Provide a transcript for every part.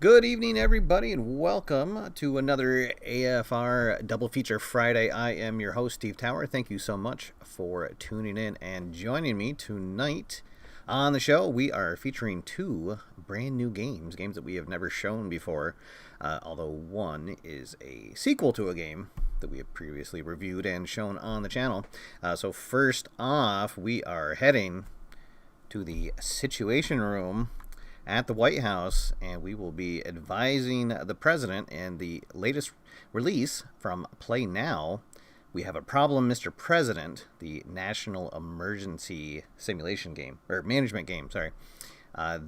Good evening, everybody, and welcome to another AFR Double Feature Friday. I am your host, Steve Tower. Thank you so much for tuning in and joining me tonight. On the show, we are featuring two brand new games that we have never shown before, although one is a sequel to a game that we have previously reviewed and shown on the channel. So first off, we are heading to the Situation Room at the White House, and we will be advising the president in the latest release from PLAAY NOW. We have a problem, Mr. President, the National Emergency Simulation game, or management game, sorry.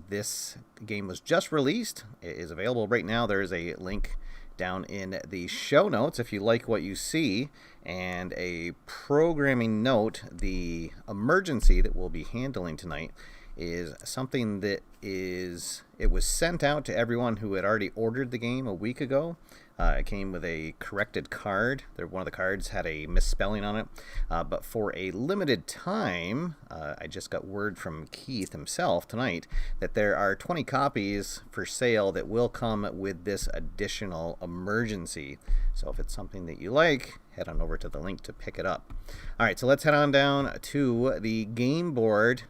This game was just released. It is available right now. There is a link down in the show notes if you like what you see. And a programming note, the emergency that we'll be handling tonight is something that it was sent out to everyone who had already ordered the game a week ago. It came with a corrected card. One of the cards had a misspelling on it. But for a limited time, I just got word from Keith himself tonight that there are 20 copies for sale that will come with this additional emergency. So if it's something that you like, head on over to the link to pick it up. All right, so let's head on down to the game board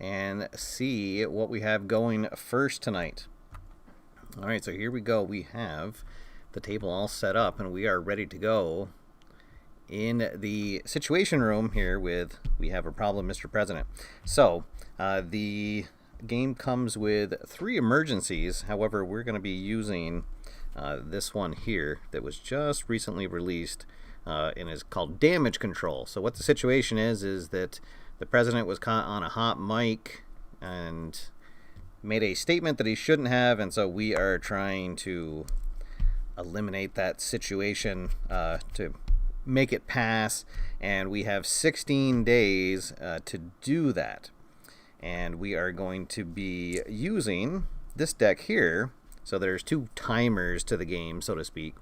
and see what we have going first tonight. All right, so here we go. We have the table all set up, and we are ready to go in the Situation Room here with We Have a Problem, Mr. President. So the game comes with 3 emergencies. However, we're going to be using this one here that was just recently released and is called Damage Control. So what the situation is that the president was caught on a hot mic and made a statement that he shouldn't have, and so we are trying to eliminate that situation to make it pass, and we have 16 days to do that. And we are going to be using this deck here. So there's 2 timers to the game, so to speak.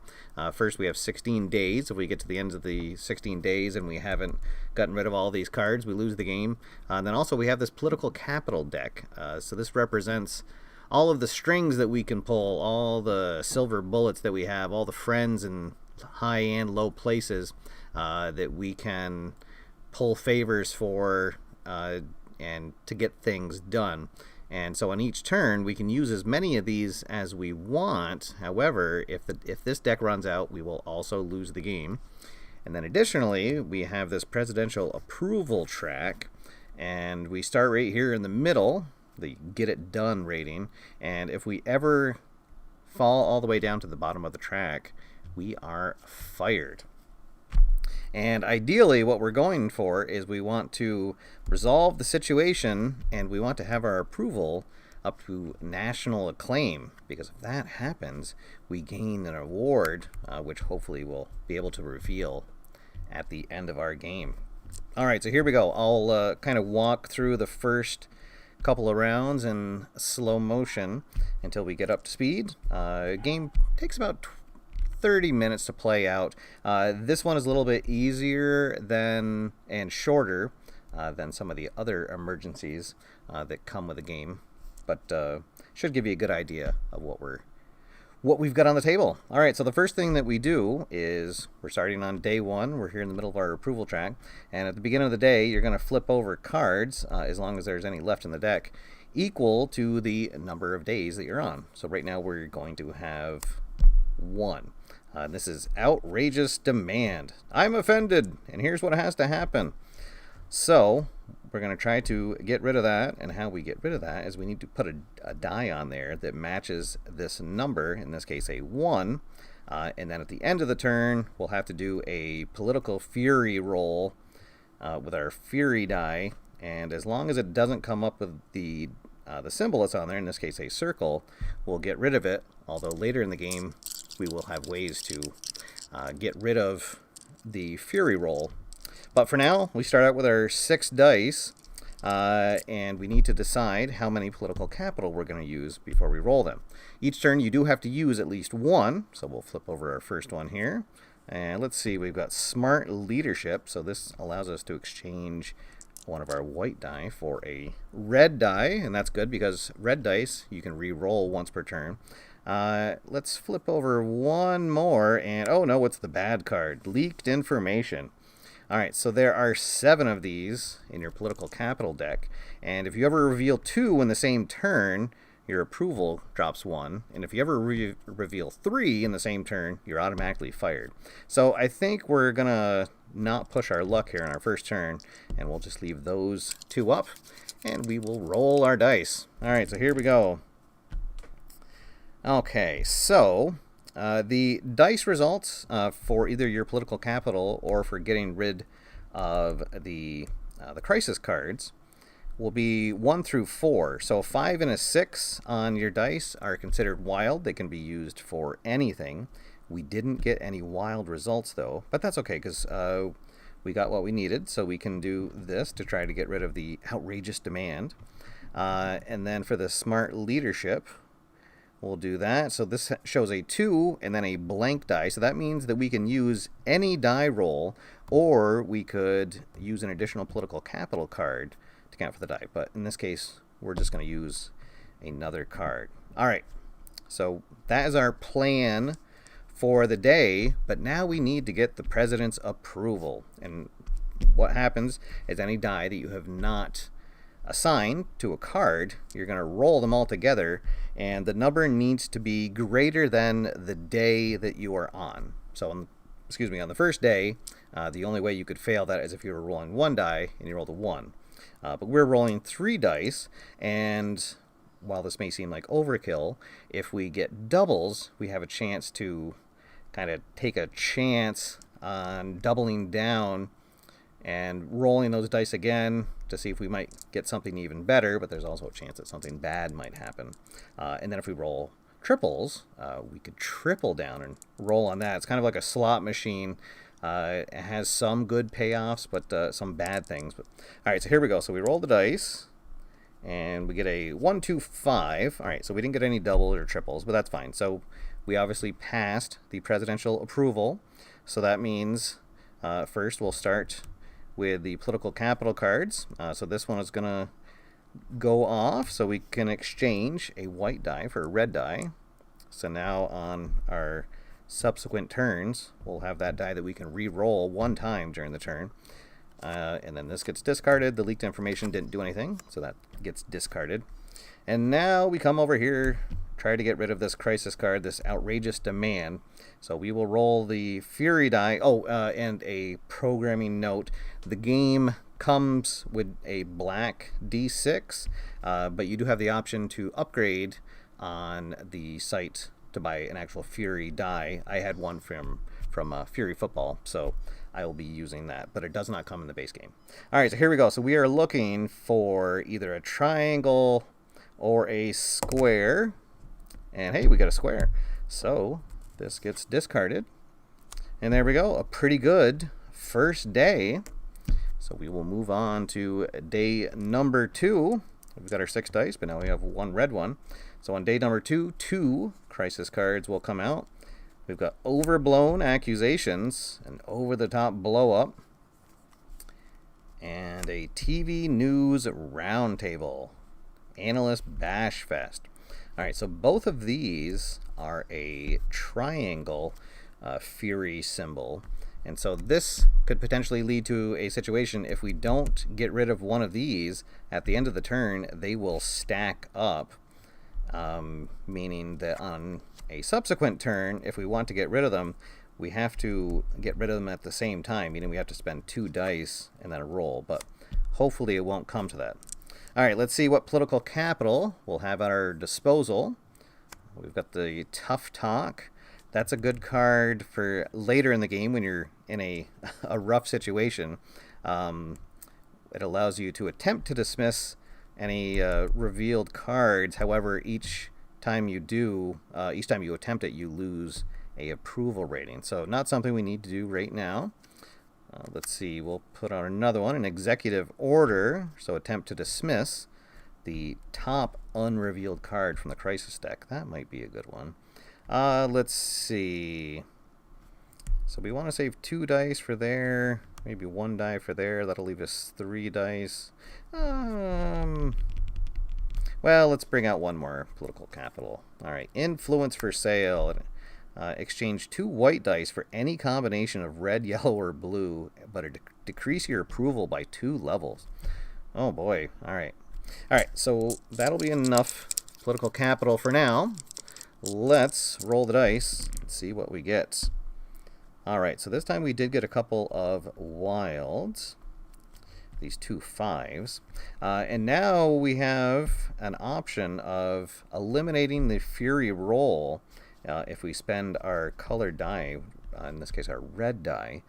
First, we have 16 days. If we get to the end of the 16 days and we haven't gotten rid of all these cards, we lose the game. And then also we have this political capital deck. So this represents all of the strings that we can pull, all the silver bullets that we have, all the friends in high and low places that we can pull favors for and to get things done. And so on each turn, we can use as many of these as we want. However, if this deck runs out, we will also lose the game. And then additionally, we have this presidential approval track. And we start right here in the middle, the Get It Done rating. And if we ever fall all the way down to the bottom of the track, we are fired. And ideally, what we're going for is we want to resolve the situation, and we want to have our approval up to national acclaim, because if that happens, we gain an award, which hopefully we'll be able to reveal at the end of our game. All right, so here we go. I'll kind of walk through the first couple of rounds in slow motion until we get up to speed. Game takes about 30 minutes to play out. This one is a little bit easier and shorter than some of the other emergencies that come with the game, but should give you a good idea of what we've got on the table. All right, so the first thing that we do is we're starting on day 1. We're here in the middle of our approval track, and at the beginning of the day, you're going to flip over cards, as long as there's any left in the deck, equal to the number of days that you're on. So right now we're going to have 1. This is outrageous demand. I'm offended, and here's what has to happen. So we're going to try to get rid of that, and how we get rid of that is we need to put a die on there that matches this number, in this case a 1, and then at the end of the turn we'll have to do a political fury roll with our fury die, and as long as it doesn't come up with the symbol that's on there, in this case a circle, we'll get rid of it, although later in the game we will have ways to get rid of the fury roll. But for now, we start out with our 6 dice, and we need to decide how many political capital we're going to use before we roll them. Each turn you do have to use at least 1, so we'll flip over our first one here. And let's see, we've got Smart Leadership, so this allows us to exchange one of our white die for a red die, and that's good because red dice you can re-roll once per turn. Let's flip over one more, and oh no, what's the bad card? Leaked information. All right, so there are 7 of these in your political capital deck, and if you ever reveal 2 in the same turn, your approval drops 1, and if you ever reveal 3 in the same turn, you're automatically fired. So I think we're gonna not push our luck here on our first turn, and we'll just leave those 2 up, and we will roll our dice. All right, so here we go. Okay, so the dice results for either your political capital or for getting rid of the crisis cards will be 1 through 4. So 5 and a 6 on your dice are considered wild. They can be used for anything. We didn't get any wild results though, but that's okay because we got what we needed, so we can do this to try to get rid of the outrageous demand. And then for the smart leadership, we'll do that. So this shows a 2 and then a blank die. So that means that we can use any die roll, or we could use an additional political capital card to count for the die. But in this case, we're just going to use another card. All right. So that is our plan for the day. But now we need to get the president's approval. And what happens is any die that you have not assigned to a card, you're going to roll them all together, and the number needs to be greater than the day that you are on. So on the first day, the only way you could fail that is if you were rolling 1 die and you rolled a 1. But we're rolling 3 dice, and while this may seem like overkill, if we get doubles, we have a chance to kind of take a chance on doubling down and rolling those dice again to see if we might get something even better, but there's also a chance that something bad might happen. And then if we roll triples, we could triple down and roll on that. It's kind of like a slot machine. It has some good payoffs, but some bad things. But all right, so here we go. So we roll the dice, and we get a 1, 2, 5. All right, so we didn't get any doubles or triples, but that's fine. So we obviously passed the presidential approval. So that means first we'll start with the political capital cards. So this one is going to go off, so we can exchange a white die for a red die. So now on our subsequent turns, we'll have that die that we can re-roll 1 time during the turn. And then this gets discarded. The leaked information didn't do anything, so that gets discarded. And now we come over here, try to get rid of this crisis card, this outrageous demand. So we will roll the Fury die. Oh, and a programming note. The game comes with a black D6, but you do have the option to upgrade on the site to buy an actual Fury die. I had one from Fury Football, so I will be using that, but it does not come in the base game. All right, so here we go. So we are looking for either a triangle or a square, and hey, we got a square. So this gets discarded, and there we go. A pretty good first day. So we will move on to day number 2. We've got our 6 dice, but now we have 1 red one. So on day number 2, 2 crisis cards will come out. We've got overblown accusations, an over-the-top blow-up, and a TV news roundtable, analyst bash fest. All right, so both of these are a triangle Fury symbol. And so this could potentially lead to a situation if we don't get rid of one of these at the end of the turn, they will stack up, meaning that on a subsequent turn, if we want to get rid of them, we have to get rid of them at the same time, meaning we have to spend 2 dice and then a roll, but hopefully it won't come to that. All right, let's see what political capital we'll have at our disposal. We've got the Tough Talk. That's a good card for later in the game when you're in a rough situation. It allows you to attempt to dismiss any revealed cards. However, each time you attempt it, you lose a approval rating. So not something we need to do right now. Let's see, we'll put on another one, an executive order. So attempt to dismiss the top unrevealed card from the crisis deck. That might be a good one. Let's see. So we want to save 2 dice for there, maybe 1 die for there. That'll leave us 3 dice. Well, let's bring out one more political capital. All right, influence for sale. Exchange 2 white dice for any combination of red, yellow, or blue, but decrease your approval by 2 levels. Oh boy. All right. All right, so that'll be enough political capital for now. Let's roll the dice and see what we get. All right, so this time we did get a couple of wilds. These 2 5s. And now we have an option of eliminating the fury roll if we spend our colored die, in this case our red die.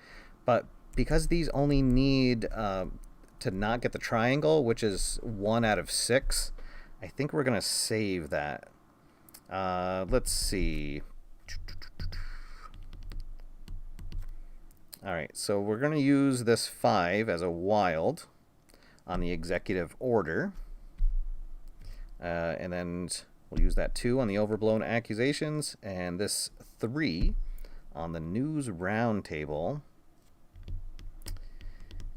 But because these only need to not get the triangle, which is 1 out of 6, I think we're going to save that. Let's see. All right, so we're going to use this 5 as a wild on the executive order. And then we'll use that 2 on the overblown accusations, and this 3 on the news roundtable.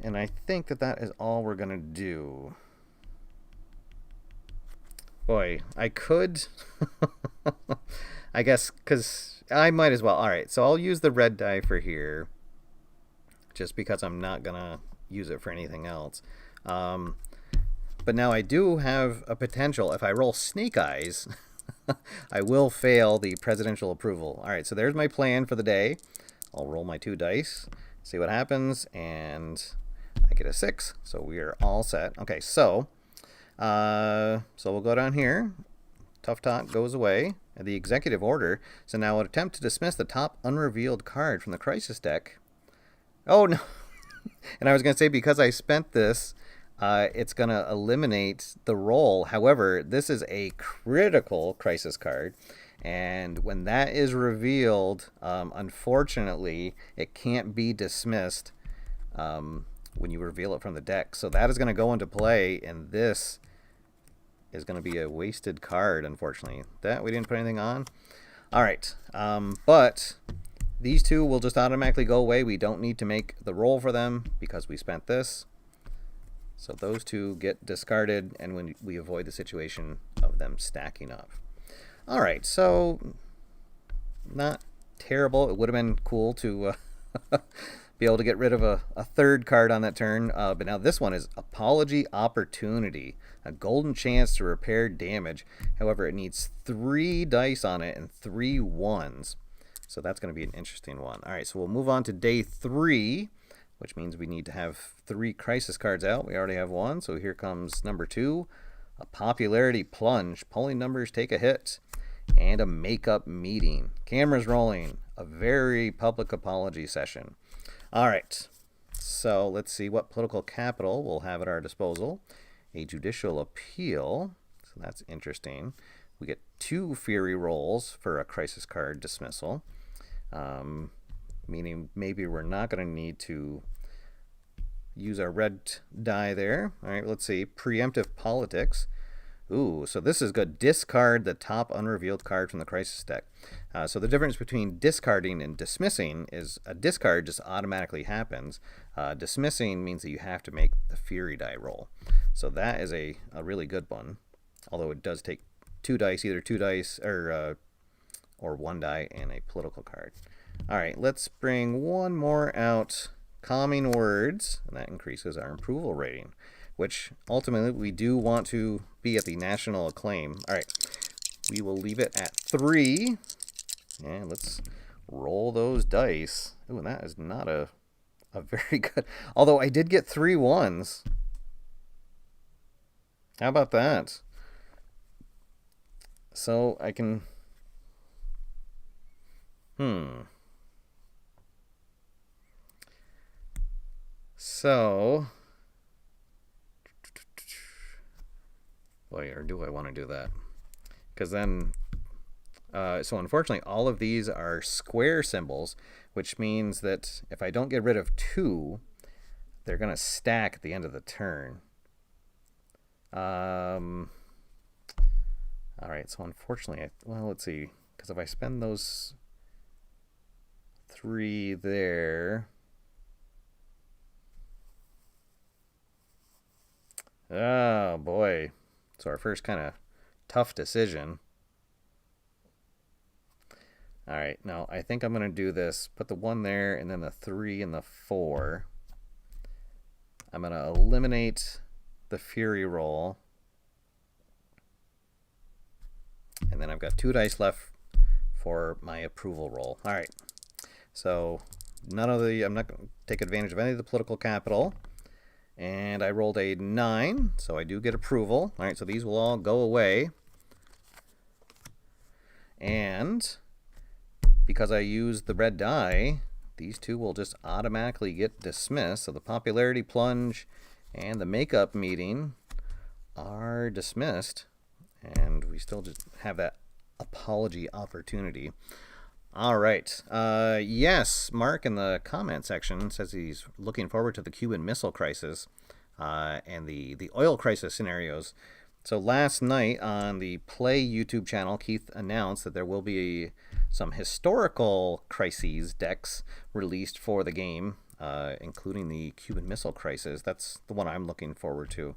And I think that is all we're going to do. Boy, I could... I guess, because I might as well. All right, so I'll use the red die for here, just because I'm not going to use it for anything else. But now I do have a potential. If I roll snake eyes, I will fail the presidential approval. All right, so there's my plan for the day. I'll roll my 2 dice, see what happens, and I get a 6, so we are all set. Okay, so we'll go down here. Tough Talk goes away. The executive order. So now an attempt to dismiss the top unrevealed card from the crisis deck. Oh, no. And I was going to say, because I spent this, it's going to eliminate the roll. However, this is a critical crisis card. And when that is revealed, unfortunately, it can't be dismissed when you reveal it from the deck. So that is going to go into play, and this is going to be a wasted card, unfortunately. That we didn't put anything on. All right. But these 2 will just automatically go away. We don't need to make the roll for them because we spent this. So those 2 get discarded, and when we avoid the situation of them stacking up. All right, so not terrible. It would have been cool to be able to get rid of a 3rd card on that turn. But now this one is Apology Opportunity, a golden chance to repair damage. However, it needs 3 dice on it and 3 1s. So that's going to be an interesting one. All right, so we'll move on to day 3, which means we need to have 3 crisis cards out. We already have 1, so here comes number 2, a popularity plunge. Polling numbers take a hit, and a makeup meeting. Cameras rolling. A very public apology session. All right, so let's see what political capital we'll have at our disposal. A judicial appeal, so that's interesting. We get 2 fury rolls for a crisis card dismissal, meaning maybe we're not going to need to use our red die there. All right, let's see. Preemptive politics. Ooh, so this is good. Discard the top unrevealed card from the crisis deck. So the difference between discarding and dismissing is a discard just automatically happens. Dismissing means that you have to make the fury die roll. So that is a really good one. Although it does take 2 dice, either 2 dice or 1 die and a political card. All right, let's bring one more out. Calming words, and that increases our approval rating, which ultimately we do want to be at the national acclaim. All right, we will leave it at 3, and let's roll those dice. Ooh, and that is not a very good, although I did get 3 1s. How about that? So I can, So, boy, or do I want to do that? Because then, so unfortunately, all of these are square symbols, which means that if I don't get rid of 2, they're going to stack at the end of the turn. All right, so unfortunately, well, let's see, because if I spend those 3 there... Oh, boy. So our first kind of tough decision. All right, now I think I'm going to do this. Put the 1 there, and then the 3 and the 4. I'm going to eliminate the Fury roll. And then I've got 2 dice left for my approval roll. All right, so I'm not going to take advantage of any of the political capital. And I rolled a 9, so I do get approval. All right, so these will all go away. And because I used the red die, these 2 will just automatically get dismissed. So the popularity plunge and the makeup meeting are dismissed. And we still just have that apology opportunity. All right. Yes, Mark in the comment section says he's looking forward to the Cuban Missile Crisis and the oil crisis scenarios. So last night on the PLAAY YouTube channel, Keith announced that there will be some historical crises decks released for the game, including the Cuban Missile Crisis. That's the one I'm looking forward to.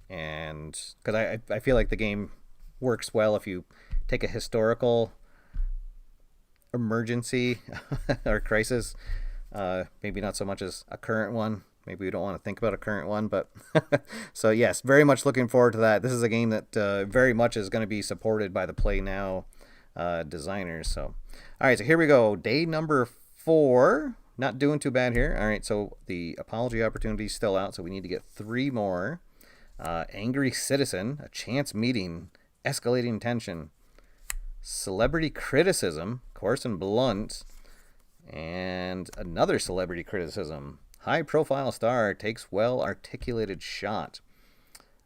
And because I feel like the game works well if you take a historical emergency or crisis, maybe not so much as a current one. Maybe we don't want to think about a current one, but so yes, very much looking forward to that. This is a game that very much is going to be supported by the PLAAY NOW designers. So, all right, so here we go. Day number 4. Not doing too bad here. All right, so the apology opportunity is still out, so we need to get 3 more. Angry Citizen, a chance meeting, escalating tension, celebrity criticism, coarse and blunt, and another celebrity criticism. High profile star takes well articulated shot.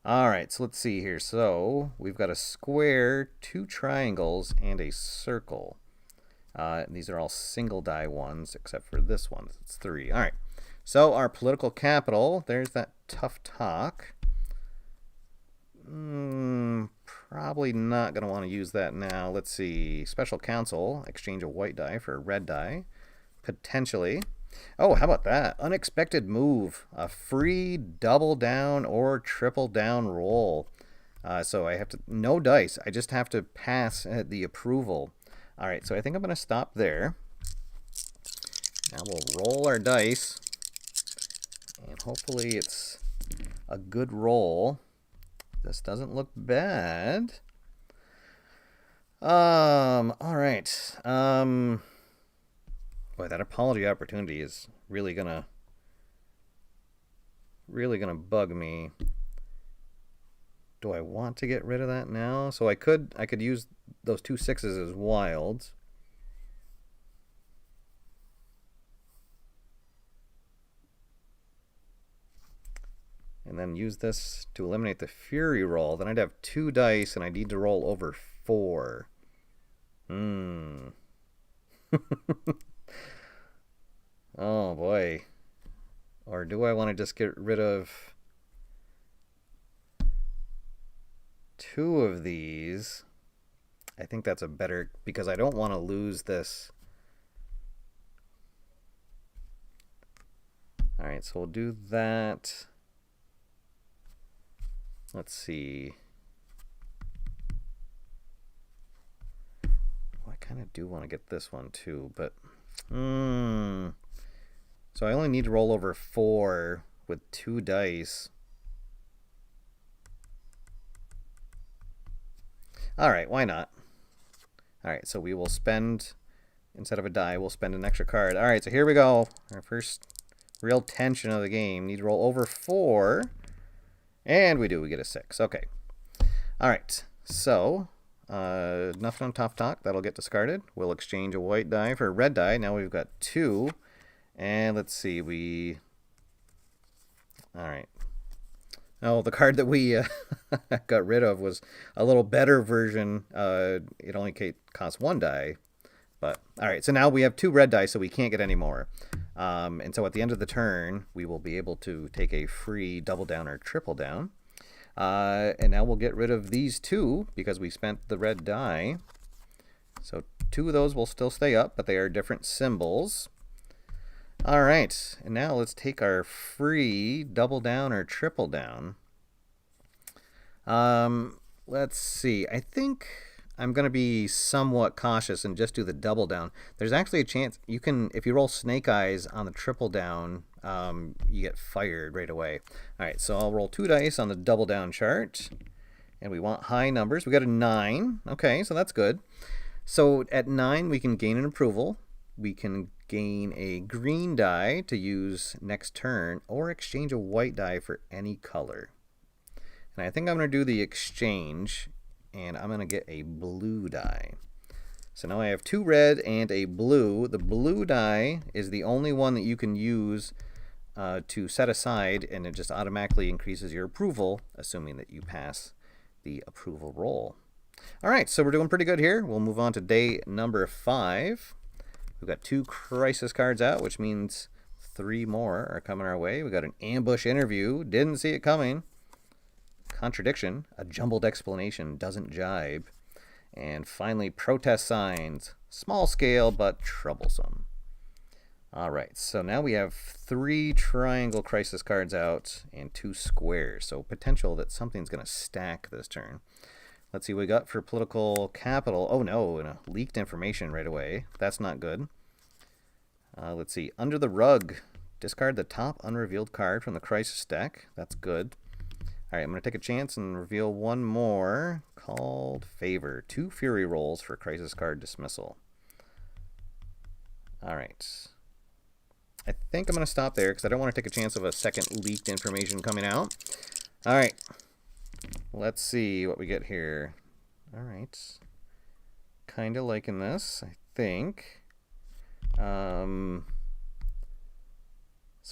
All right, so let's see here. So we've got a square, 2 triangles, and a circle. These are all single die ones, except for this one. It's 3. All right, so our political capital, there's that tough talk. Probably not going to want to use that now. Let's see. Special counsel, exchange a white die for a red die. Potentially. Oh, how about that? Unexpected move. A free double down or triple down roll. So I have to, no dice. I just have to pass the approval. All right, so I think I'm going to stop there. Now we'll roll our dice. And hopefully it's a good roll. This doesn't look bad. All right. Boy, that apology opportunity is really gonna bug me. Do I want to get rid of that now? So I could use those 2 6s as wilds. And then use this to eliminate the Fury roll. Then I'd have 2 dice, and I need to roll over 4. Oh, boy. Or do I want to just get rid of 2 of these? I think that's a better, because I don't want to lose this. All right, so we'll do that. Let's see. Well, I kind of do want to get this one too, but so I only need to roll over 4 with 2 dice. All right, why not? All right, so we will spend, instead of a die, we'll spend an extra card. All right, so here we go. Our first real tension of the game. Need to roll over 4. And we do. We get a 6. Okay. All right. So, nothing on top talk. That'll get discarded. We'll exchange a white die for a red die. Now we've got 2. And let's see. All right. Oh, the card that we got rid of was a little better version. It only costs 1 die. But, all right. So now we have 2 red die, so we can't get any more. And so at the end of the turn, we will be able to take a free double down or triple down. And now we'll get rid of these 2 because we spent the red die. So 2 of those will still stay up, but they are different symbols. All right. And now let's take our free double down or triple down. Let's see. I think I'm going to be somewhat cautious and just do the double down. There's actually a chance you can, if you roll snake eyes on the triple down, you get fired right away. All right, so I'll roll 2 dice on the double down chart. And we want high numbers. We got a 9. Okay, so that's good. So at 9, we can gain an approval. We can gain a green die to use next turn, or exchange a white die for any color. And I think I'm going to do the exchange, and I'm going to get a blue die. So now I have 2 red and a blue. The blue die is the only one that you can use to set aside, and it just automatically increases your approval, assuming that you pass the approval roll. All right, so we're doing pretty good here. We'll move on to day number 5. We've got 2 crisis cards out, which means 3 more are coming our way. We got an ambush interview. Didn't see it coming. Contradiction. A jumbled explanation. Doesn't jibe. And finally, protest signs. Small scale, but troublesome. All right, so now we have 3 triangle crisis cards out and 2 squares. So potential that something's going to stack this turn. Let's see what we got for political capital. Oh no, and leaked information right away. That's not good. Let's see, under the rug. Discard the top unrevealed card from the crisis deck. That's good. All right, I'm going to take a chance and reveal one more called Favor. 2 Fury rolls for crisis card dismissal. All right. I think I'm going to stop there because I don't want to take a chance of a second leaked information coming out. All right. Let's see what we get here. All right. Kind of liking this, I think. So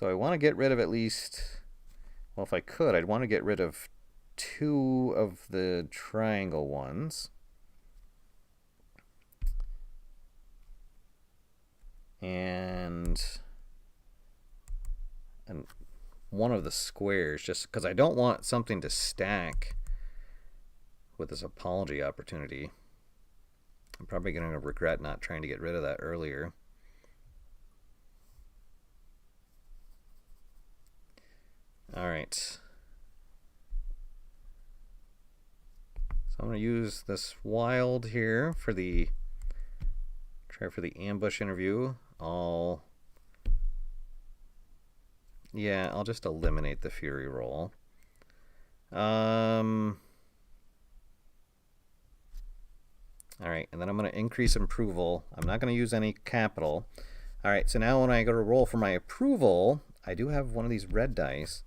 I want to get rid of at least... Well, if I could, I'd want to get rid of 2 of the triangle ones. And one of the squares, just because I don't want something to stack with this apology opportunity. I'm probably going to regret not trying to get rid of that earlier. All right. So I'm going to use this wild here for the ambush interview. I'll just eliminate the fury roll. All right, and then I'm going to increase approval. I'm not going to use any capital. All right, so now when I go to roll for my approval, I do have one of these red dice.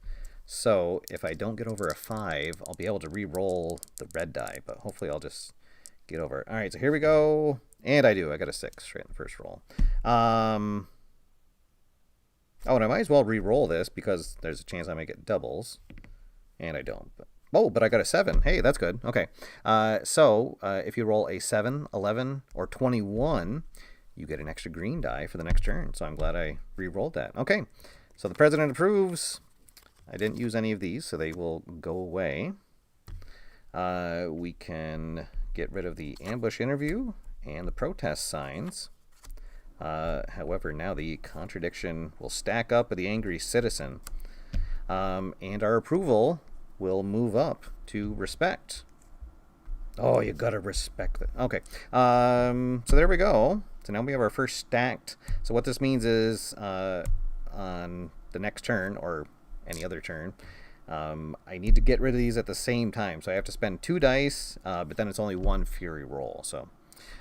So if I don't get over a 5, I'll be able to re-roll the red die, but hopefully I'll just get over it. All right, so here we go. And I do. I got a 6 right in the first roll. Oh, and I might as well re-roll this because there's a chance I might get doubles. And I don't. But I got a 7. Hey, that's good. Okay. So if you roll a 7, 11, or 21, you get an extra green die for the next turn. So I'm glad I re-rolled that. Okay. So the president approves. I didn't use any of these, so they will go away. We can get rid of the ambush interview and the protest signs. However, now the contradiction will stack up with the angry citizen. And our approval will move up to respect. Oh, you gotta respect that. Okay. So there we go. So now we have our first stacked. So what this means is on the next turn, or any other turn, I need to get rid of these at the same time. So I have to spend 2 dice, but then it's only 1 fury roll. So,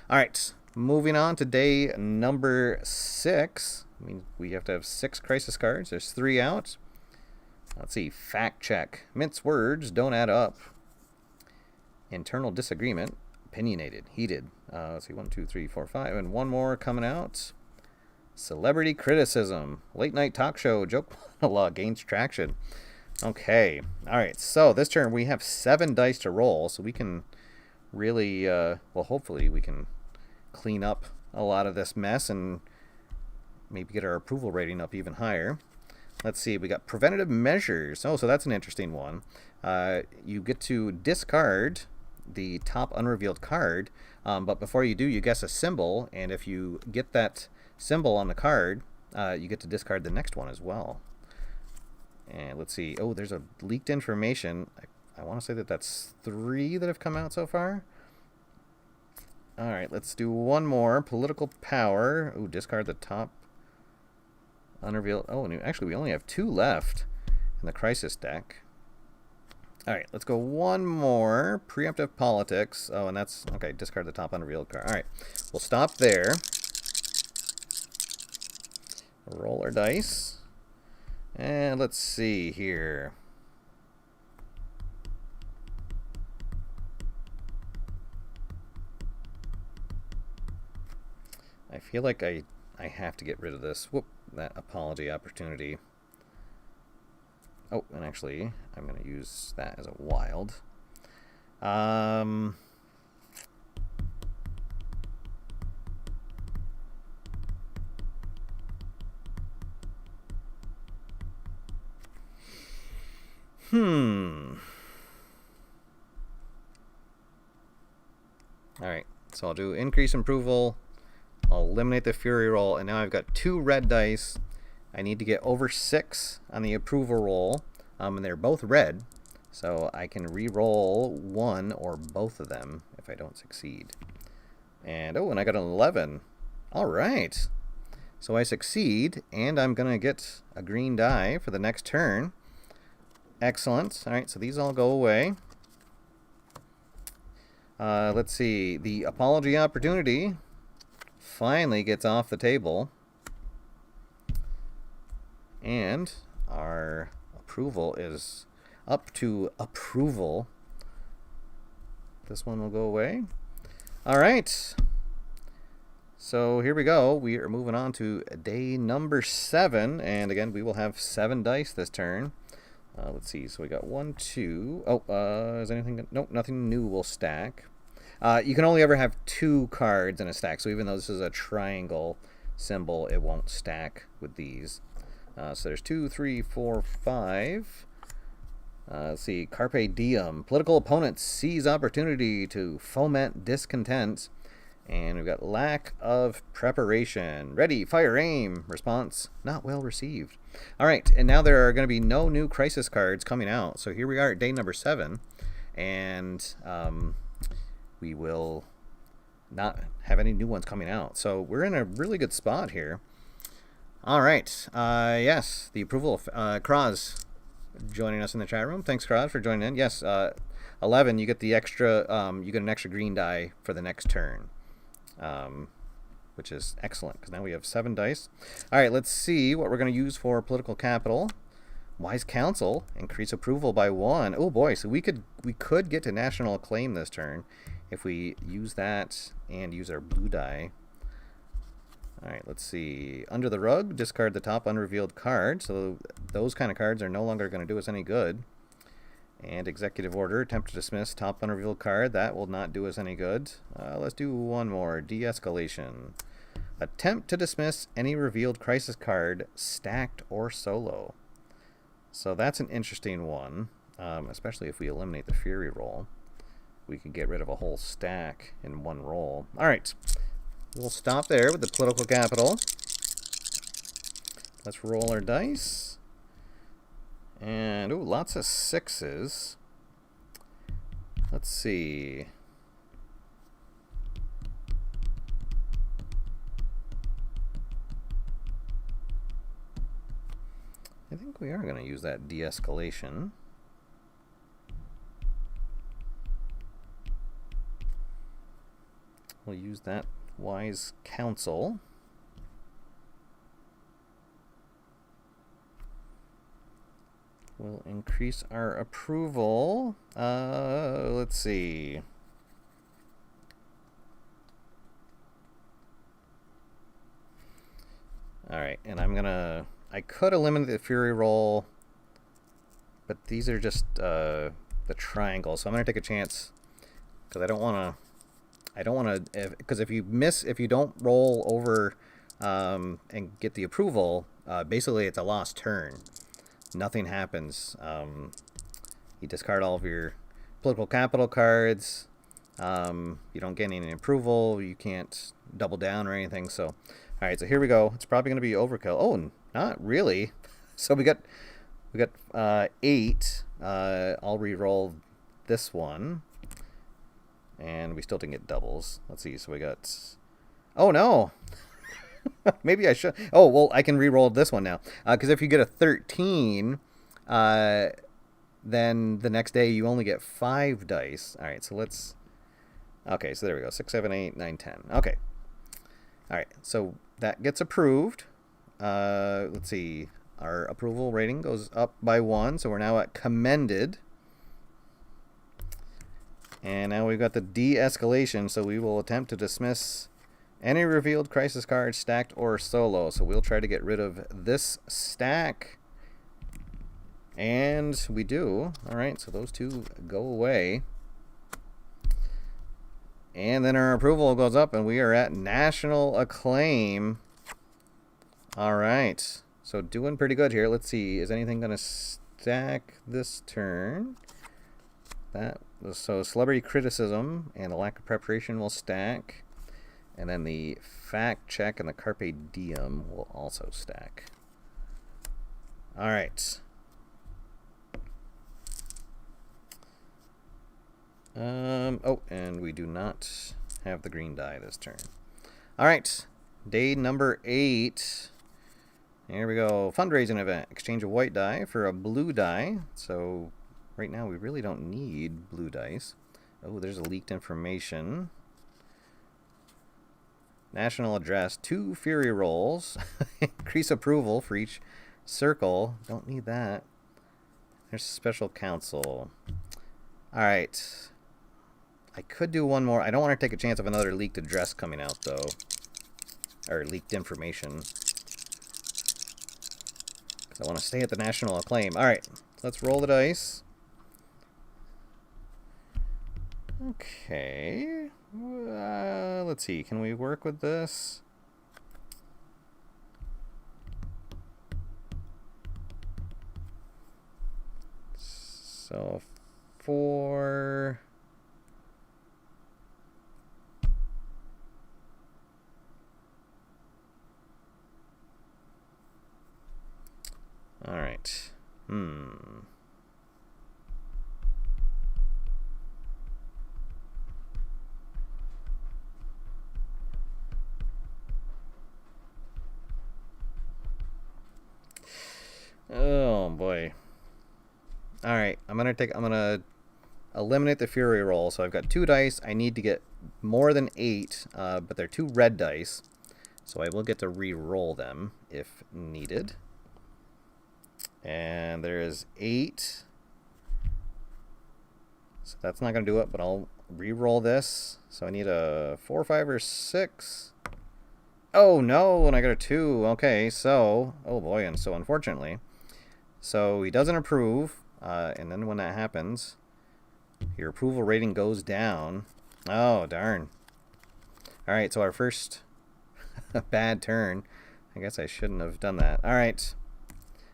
all right. Moving on to day number 6. I mean, we have to have 6 crisis cards. There's 3 out. Let's see. Fact check. Mince words don't add up. Internal disagreement. Opinionated. Heated. Let's see. 1, 2, 3, 4, 5. And one more coming out. Celebrity criticism. Late night talk show. Joke monologue gains traction. Okay. All right. So this turn we have 7 dice to roll. So we can really, well, hopefully we can clean up a lot of this mess and maybe get our approval rating up even higher. Let's see, we got preventative measures. Oh, so that's an interesting one. You get to discard the top unrevealed card, but before you do, you guess a symbol, and if you get that symbol on the card, you get to discard the next one as well. And let's see, oh, there's a leaked information. I I want to say that that's 3 that have come out so far. All right, let's do one more. Political power. Ooh, discard the top unrevealed. Oh, and actually, we only have 2 left in the crisis deck. All right, let's go one more. Preemptive politics. Oh, and that's okay. Discard the top unrevealed card. All right, we'll stop there. Roll our dice, and let's see here. I feel like I have to get rid of this. Whoop, that apology opportunity. Oh, and actually, I'm going to use that as a wild. Alright, so I'll do increase approval. I'll eliminate the fury roll, and now I've got 2 red dice. I need to get over 6 on the approval roll, and they're both red, so I can re-roll 1 or both of them if I don't succeed. And oh, and I got an 11. All right, so I succeed, and I'm gonna get a green die for the next turn. Excellent. All right, so these all go away. Let's see. The apology opportunity finally gets off the table. And our approval is up to approval. This one will go away. All right. So here we go. We are moving on to day number 7. And again, we will have 7 dice this turn. Let's see. So we got 1, 2. Oh, is anything? Nope, nothing new will stack. You can only ever have 2 cards in a stack. So even though this is a triangle symbol, it won't stack with these. So there's 2, 3, 4, 5. Let's see. Carpe diem. Political opponents seize opportunity to foment discontent. And we've got lack of preparation. Ready, fire, aim. Response, not well received. All right, and now there are going to be no new crisis cards coming out. So here we are at day number 7. And we will not have any new ones coming out. So we're in a really good spot here. All right. Yes, the approval of Kraz joining us in the chat room. Thanks, Kraz, for joining in. Yes, 11, you get the extra, you get an extra green die for the next turn. Which is excellent, because now we have 7 dice. All right, let's see what we're going to use for political capital. Wise Council, increase approval by 1. Oh boy, so we could get to national acclaim this turn if we use that and use our blue die. All right, let's see. Under the rug, discard the top unrevealed card. So those kind of cards are no longer going to do us any good. And executive order, attempt to dismiss top unrevealed card. That will not do us any good. Let's do one more. De-escalation. Attempt to dismiss any revealed crisis card, stacked or solo. So that's an interesting one, especially if we eliminate the fury roll. We can get rid of a whole stack in one roll. All right, we'll stop there with the political capital. Let's roll our dice. And, ooh, lots of 6s. Let's see. I think we are going to use that de-escalation. We'll use that wise counsel. We'll increase our approval. Let's see. All right, and I could eliminate the fury roll, but these are just the triangle, so I'm gonna take a chance because I don't want to, because if you don't roll over and get the approval, basically it's a lost turn. Nothing happens. You discard all of your political capital cards. You don't get any approval. You can't double down or anything. So, all right. So here we go. It's probably going to be overkill. Oh, not really. So we got We got 8. I'll re-roll this one. And we still didn't get doubles. Let's see. So we got... Oh, no! Maybe I should... Oh, well, I can re-roll this one now. Because if you get a 13, then the next day you only get 5 dice. All right, so let's... Okay, so there we go. 6, 7, 8, 9, 10. Okay. All right, so that gets approved. Let's see. Our approval rating goes up by 1, so we're now at commended. And now we've got the de-escalation, so we will attempt to dismiss any revealed crisis cards, stacked or solo. So we'll try to get rid of this stack. And we do. All right, so those 2 go away. And then our approval goes up, and we are at national acclaim. All right, so doing pretty good here. Let's see, is anything going to stack this turn? So celebrity criticism and a lack of preparation will stack. And then the fact check and the carpe diem will also stack. All right. Oh, and we do not have the green die this turn. All right. Day number 8. Here we go. Fundraising event. Exchange a white die for a blue die. So... right now, we really don't need blue dice. Oh, there's a leaked information. National address. 2 fury rolls. Increase approval for each circle. Don't need that. There's special counsel. All right. I could do one more. I don't want to take a chance of another leaked address coming out, though. Or leaked information. Because I want to stay at the national acclaim. All right. Let's roll the dice. Okay. Let's see. Can we work with this? So 4. All right. Oh boy. All right, I'm gonna eliminate the fury roll. So I've got 2 dice. I need to get more than 8, but they're 2 red dice, so I will get to re-roll them if needed. And there is 8, so that's not gonna do it. But I'll re-roll this. So I need a 4, 5, or 6. Oh no, and I got a 2. Okay, so oh boy, and so unfortunately. So he doesn't approve, and then when that happens, your approval rating goes down. Oh, darn. All right, so our first bad turn. I guess I shouldn't have done that. All right,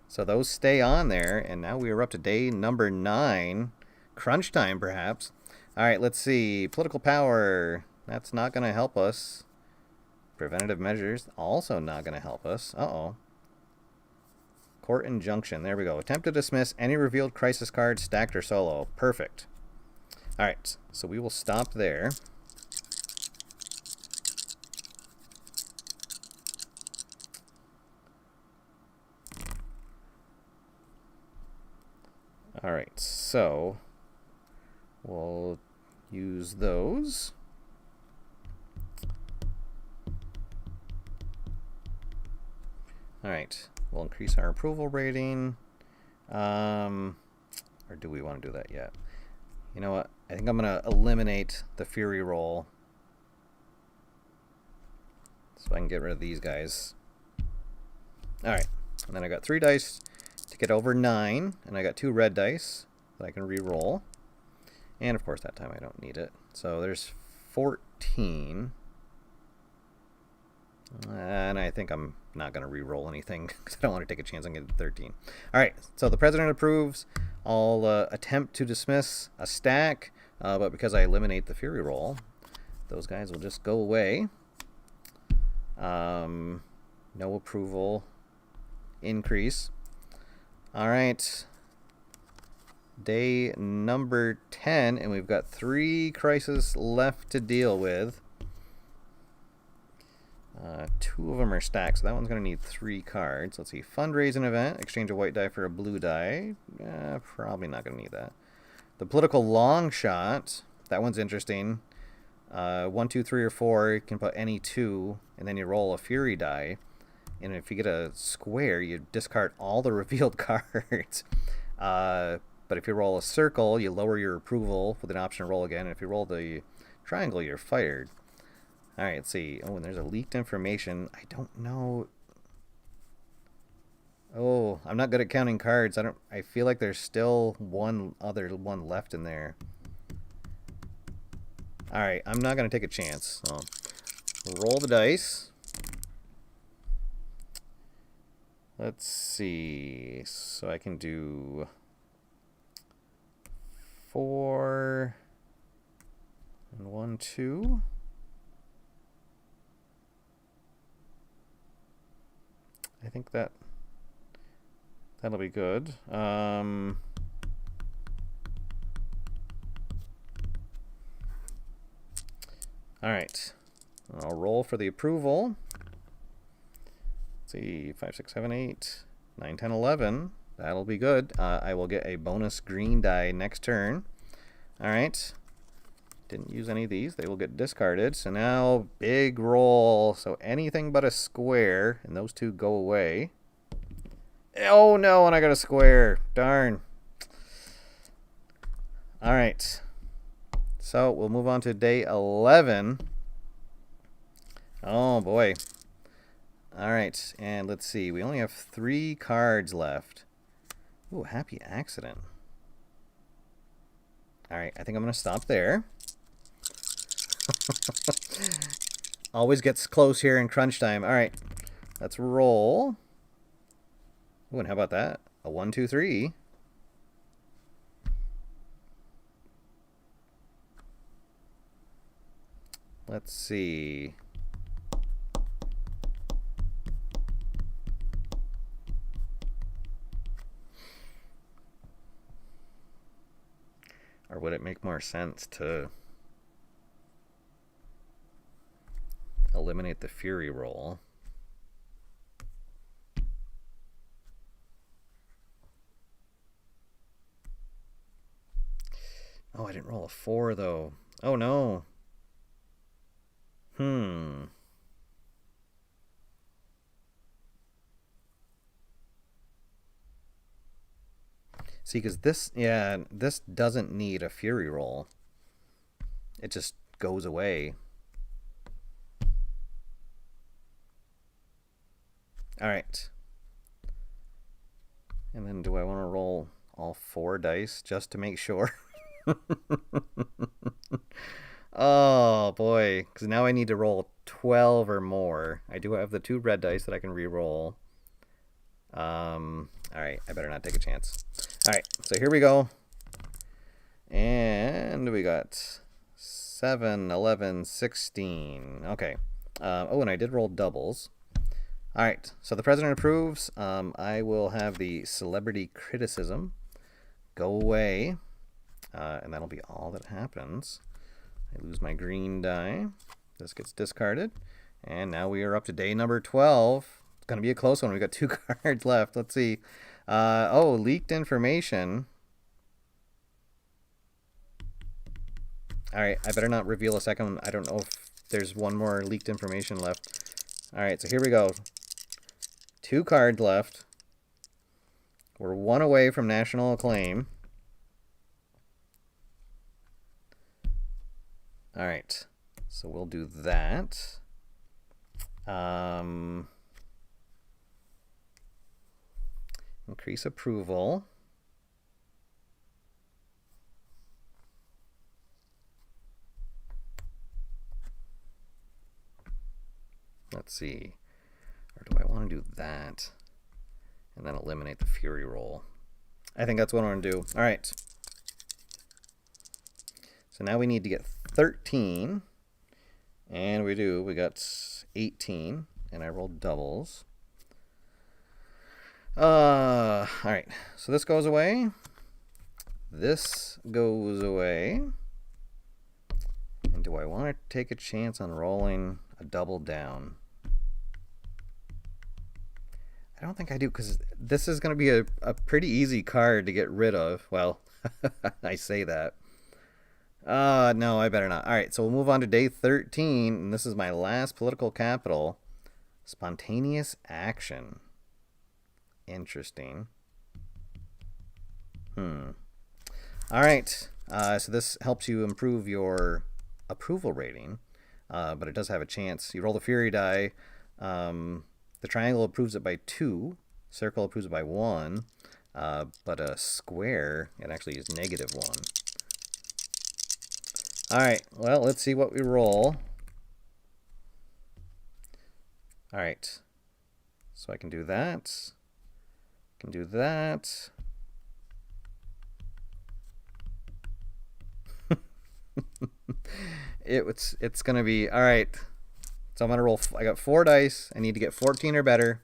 so those stay on there, and now we are up to day number 9. Crunch time, perhaps. All right, let's see. Political power. That's not going to help us. Preventative measures, also not going to help us. Uh-oh. Court injunction. There we go. Attempt to dismiss any revealed crisis card, stacked or solo. Perfect. All right, so we will stop there. All right, so we'll use those. All right, we'll increase our approval rating. Or do we want to do that yet? You know what? I think I'm going to eliminate the fury roll so I can get rid of these guys. All right, and then I got 3 dice to get over 9, and I got 2 red dice that I can re-roll. And of course, that time I don't need it. So there's 14. And I think I'm not going to re-roll anything because I don't want to take a chance on getting 13. All right, so the president approves. I'll attempt to dismiss a stack, but because I eliminate the fury roll, those guys will just go away. No approval increase. All right. Day number 10, and we've got 3 crises left to deal with. 2 of them are stacked, so that one's going to need 3 cards. Let's see. Fundraising event. Exchange a white die for a blue die. Probably not going to need that. The political long shot. That one's interesting. 1, 2, 3, or 4. You can put any 2, and then you roll a fury die. And if you get a square, you discard all the revealed cards. But if you roll a circle, you lower your approval with an option to roll again. And if you roll the triangle, you're fired. All right, let's see. Oh, and there's a leaked information. I don't know. Oh, I'm not good at counting cards. I feel like there's still one other one left in there. All right, I'm not going to take a chance. So, roll the dice. Let's see. So I can do 4 and 1, 2. I think that'll be good. All right. I'll roll for the approval. Let's see, 5, 6, 7, 8, 9, 10, 11. That'll be good. I will get a bonus green die next turn. All right. Didn't use any of these. They will get discarded. So now, big roll. So anything but a square, and those 2 go away. Oh, no, and I got a square. Darn. All right. So we'll move on to day 11. Oh, boy. All right, and let's see. We only have 3 cards left. Ooh, happy accident. All right, I think I'm going to stop there. Always gets close here in crunch time. All right, let's roll. Ooh, and how about that? A 1, 2, 3. Let's see. Or would it make more sense to eliminate the fury roll? Oh, I didn't roll a 4 though. Oh no. See, because this doesn't need a fury roll. It just goes away. All right. And then do I want to roll all 4 dice just to make sure? Oh, boy. Because now I need to roll 12 or more. I do have the 2 red dice that I can re-roll. All right, I better not take a chance. All right, so here we go. And we got 7, 11, 16. Okay. Oh, and I did roll doubles. All right, so the president approves. I will have the celebrity criticism go away. And that'll be all that happens. I lose my green die. This gets discarded. And now we are up to day number 12. It's going to be a close one. We've got 2 cards left. Let's see. Oh, leaked information. All right, I better not reveal a second one. I don't know if there's one more leaked information left. All right, so here we go. 2 cards left. We're 1 away from national acclaim. All right, so we'll do that. Increase approval. Let's see. Or do I want to do that? And then eliminate the fury roll. I think that's what I want to do. All right. So now we need to get 13. And we do. We got 18. And I rolled doubles. All right. So this goes away. This goes away. And do I want to take a chance on rolling a double down? I don't think I do, because this is going to be a pretty easy card to get rid of. Well, I say that. No, I better not. All right, so we'll move on to day 13, and this is my last political capital. Spontaneous action. Interesting. All right, so this helps you improve your approval rating, but it does have a chance. You roll the Fury die. The triangle approves it by 2. Circle approves it by 1. But a square, it actually is -1. All right, well, let's see what we roll. All right, so I can do that. Can do that. It's gonna be all right. So I'm gonna roll. I got 4 dice. I need to get 14 or better,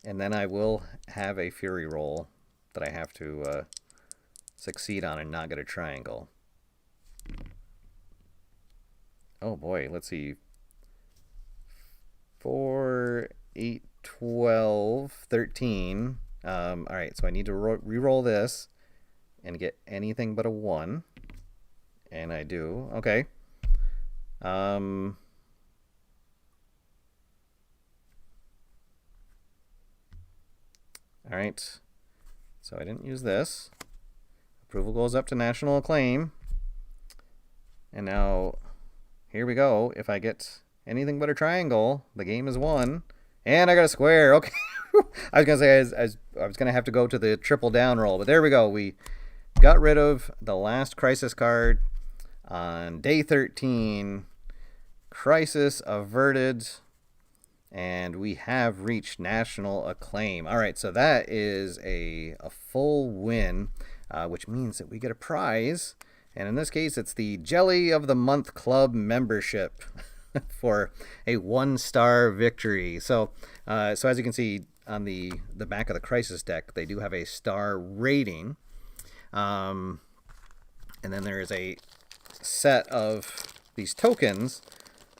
and then I will have a Fury roll that I have to succeed on and not get a triangle. Oh boy, let's see. 4, 8, 12, 13. All right, so I need to re-roll this and get anything but a 1. And I do. Okay. All right. So I didn't use this. Approval goes up to national acclaim. And now, here we go. If I get anything but a triangle, the game is won. And I got a square. Okay. I was going to say I was going to have to go to the triple down roll. But there we go. We got rid of the last crisis card on day 13. Crisis averted. And we have reached national acclaim. All right, so that is a full win, which means that we get a prize. And in this case, it's the Jelly of the Month Club membership for a 1-star victory. So as you can see on the back of the Crisis deck, they do have a star rating. And then there is a set of these tokens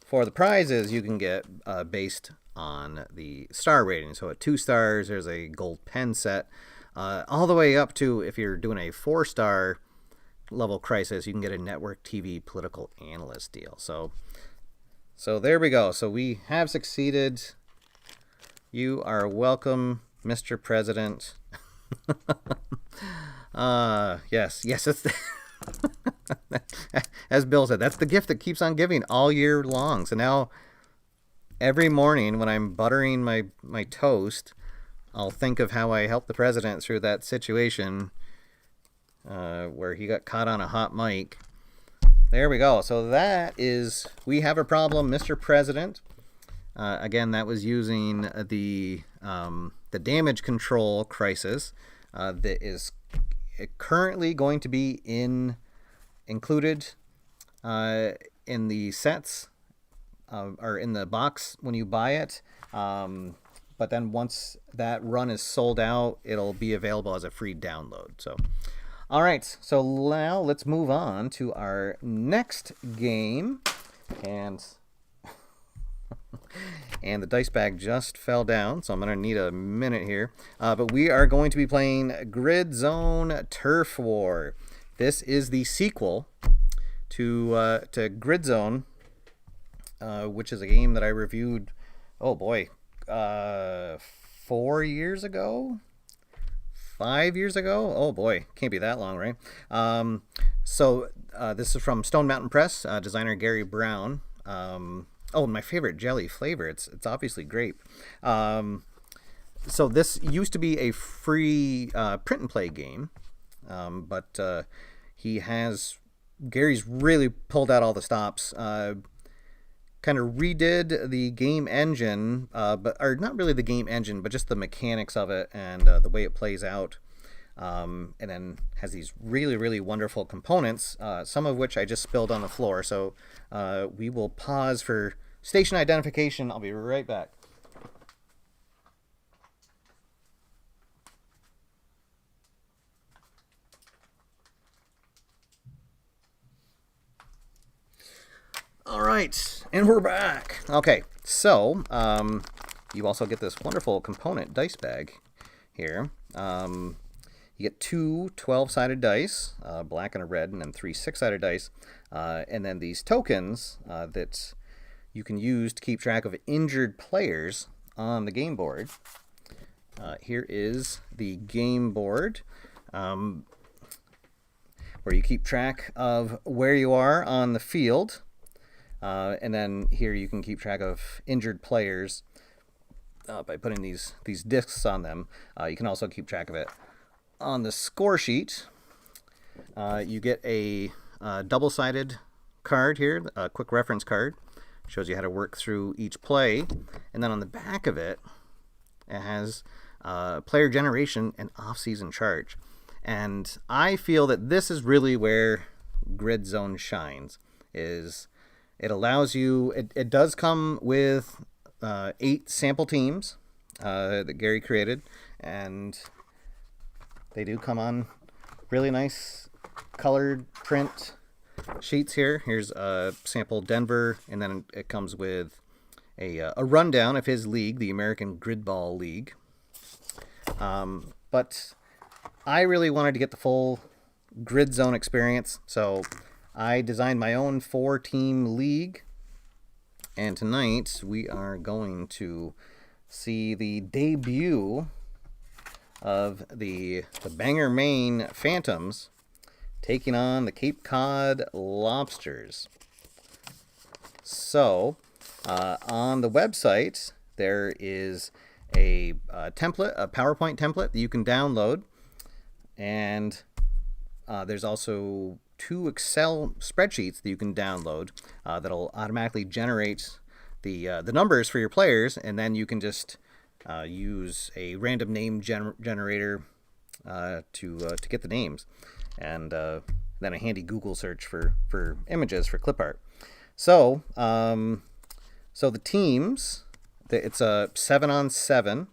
for the prizes you can get based on the star rating. So at 2 stars, there's a gold pen set. All the way up to, if you're doing a 4-star level crisis, you can get a network TV political analyst deal. So there we go. So we have succeeded. You are welcome, Mr. President. Yes, it's as Bill said, that's the gift that keeps on giving all year long. So now every morning when I'm buttering my toast, I'll think of how I helped the president through that situation where he got caught on a hot mic. There we go. So that is, we have a problem, Mr. President. Again, that was using the damage control crisis that is currently going to be included in the sets or in the box when you buy it. But then once that run is sold out, it'll be available as a free download. So, all right. So now let's move on to our next game. And the dice bag just fell down, so I'm going to need a minute here. But we are going to be playing GridZone Turf War. This is the sequel to GridZone, which is a game that I reviewed, 4 years ago? 5 years ago? Oh boy, can't be that long, right? So this is from Stone Mountain Press, designer Gary Brown. My favorite jelly flavor. It's obviously grape. So this used to be a free print and play game, but Gary's really pulled out all the stops. Kind of redid the game engine, or not really the game engine, but just the mechanics of it and the way it plays out. And then has these really, really wonderful components, some of which I just spilled on the floor. So we will pause for station identification. I'll be right back. All right, and we're back. Okay, so you also get this wonderful component dice bag here. You get two 12-sided dice, black and a red, and then three 6-sided dice, and then these tokens that you can use to keep track of injured players on the game board. Here is the game board, where you keep track of where you are on the field. And then here you can keep track of injured players by putting these discs on them. You can also keep track of it on the score sheet. You get a double-sided card here, a quick reference card. Shows you how to work through each play. And then on the back of it, it has player generation and off-season charge. And I feel that this is really where GridZone shines. It allows you, it does come with 8 sample teams that Gary created, and they do come on really nice colored print sheets here. Here's a sample Denver, and then it comes with a rundown of his league, the American Gridball League. But I really wanted to get the full GridZone experience, so I designed my own 4-team league, and tonight we are going to see the debut of the Bangor, Maine Phantoms taking on the Cape Cod Lobsters. So, on the website, there is a template, a PowerPoint template that you can download, and there's also 2 Excel spreadsheets that you can download that'll automatically generate the numbers for your players, and then you can just use a random name generator to get the names, and then a handy Google search for images for clip art. So so the teams, it's a 7-on-7.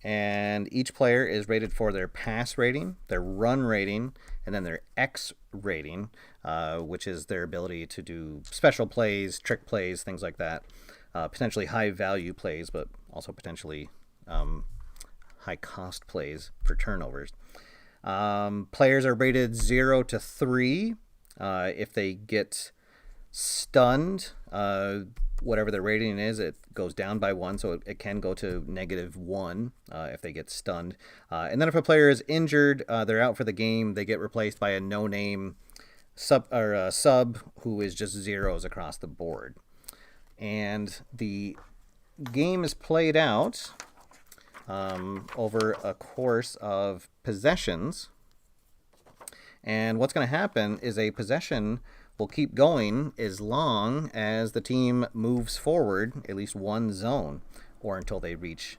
And each player is rated for their pass rating, their run rating, and then their X rating, which is their ability to do special plays, trick plays, things like that. Potentially high-value plays, but also potentially high-cost plays for turnovers. Players are rated 0 to 3. If they get stunned, whatever the rating is, it goes down by 1, so it can go to -1 if they get stunned. And then if a player is injured, they're out for the game. They get replaced by a no-name sub who is just zeros across the board. And the game is played out over a course of possessions. And what's going to happen is a possession will keep going as long as the team moves forward at least one zone, or until they reach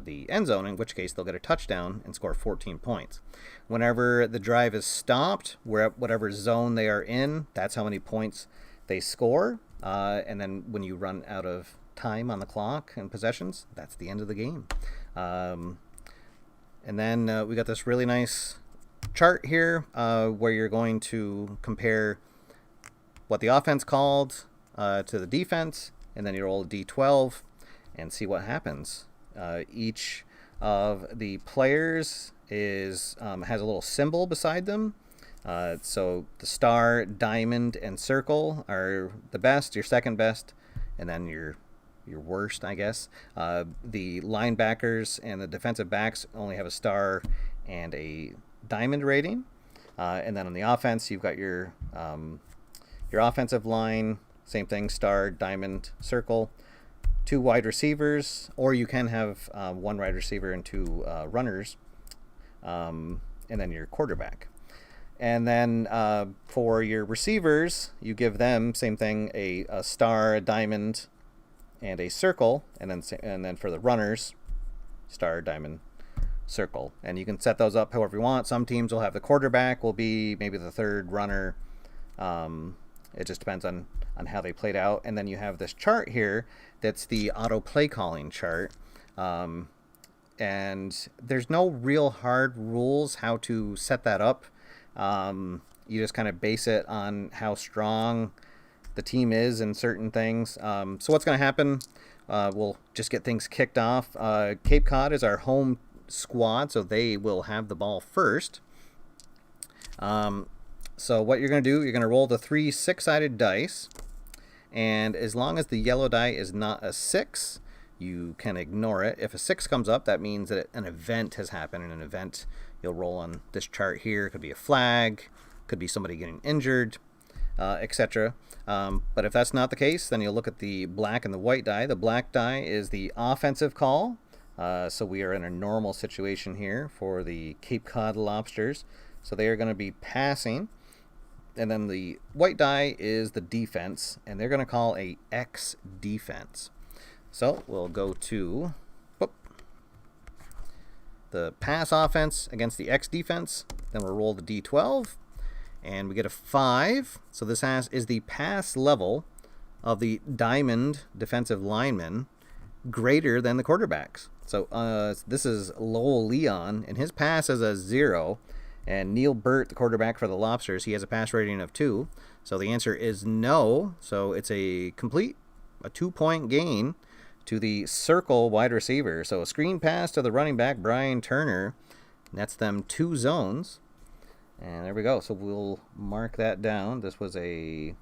the end zone, in which case they'll get a touchdown and score 14 points. Whenever the drive is stopped, whatever zone they are in, that's how many points they score. And then when you run out of time on the clock and possessions, that's the end of the game. And then we got this really nice chart here where you're going to compare what the offense called to the defense, and then you roll a d12 and see what happens. Each of the players has a little symbol beside them. So the star, diamond, and circle are the best, your second best, and then your worst, I guess. The linebackers and the defensive backs only have a star and a diamond rating. And then on the offense, you've got your offensive line, same thing, star, diamond, circle. 2 wide receivers, or you can have 1 wide receiver and 2 runners, and then your quarterback. And then for your receivers, you give them, same thing, a star, a diamond, and a circle. And then for the runners, star, diamond, circle. And you can set those up however you want. Some teams will have the quarterback will be maybe the third runner. It just depends on how they played out. And then you have this chart here that's the auto play calling chart. And there's no real hard rules how to set that up. You just kind of base it on how strong the team is in certain things. So what's going to happen? We'll just get things kicked off. Cape Cod is our home squad, so they will have the ball first. So what you're going to do, you're going to roll the 3 6-sided dice, and as long as the yellow die is not a 6, you can ignore it. If a 6 comes up, that means that an event has happened. In an event, you'll roll on this chart here. It could be a flag, could be somebody getting injured, etc. But if that's not the case, then you'll look at the black and the white die. The black die is the offensive call. So we are in a normal situation here for the Cape Cod Lobsters. So they are going to be passing. And then the white die is the defense, and they're going to call a X defense. So we'll go to the pass offense against the X defense. Then we'll roll the D12, and we get a 5. So this is the pass level of the diamond defensive lineman greater than the quarterbacks. So this is Lowell Leon, and his pass is a 0. And Neil Burt, the quarterback for the Lobsters, he has a pass rating of 2. So the answer is no. So it's a 2-point gain to the circle wide receiver. So a screen pass to the running back, Brian Turner, nets them 2 zones. And there we go. So we'll mark that down. This was a,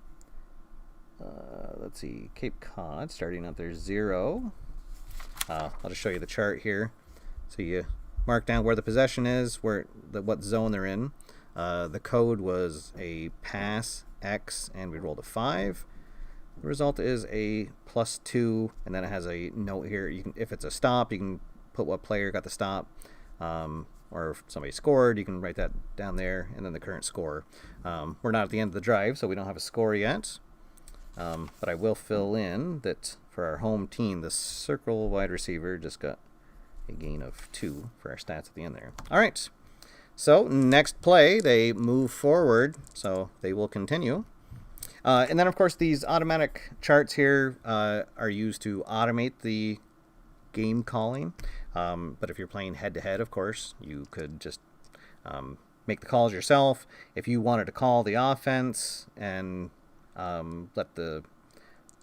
let's see, Cape Cod starting out there 0. I'll just show you the chart here. So you mark down where the possession is, what zone they're in. The code was a pass X, and we rolled a 5. The result is a +2, and then it has a note here. You can, if it's a stop, you can put what player got the stop, or if somebody scored, you can write that down there, and then the current score. We're not at the end of the drive, so we don't have a score yet, but I will fill in that for our home team, the circle wide receiver just got a gain of 2 for our stats at the end there. All right, so next play, they move forward, so they will continue. And then, of course, these automatic charts here are used to automate the game calling. But if you're playing head-to-head, of course, you could just make the calls yourself. If you wanted to call the offense and let the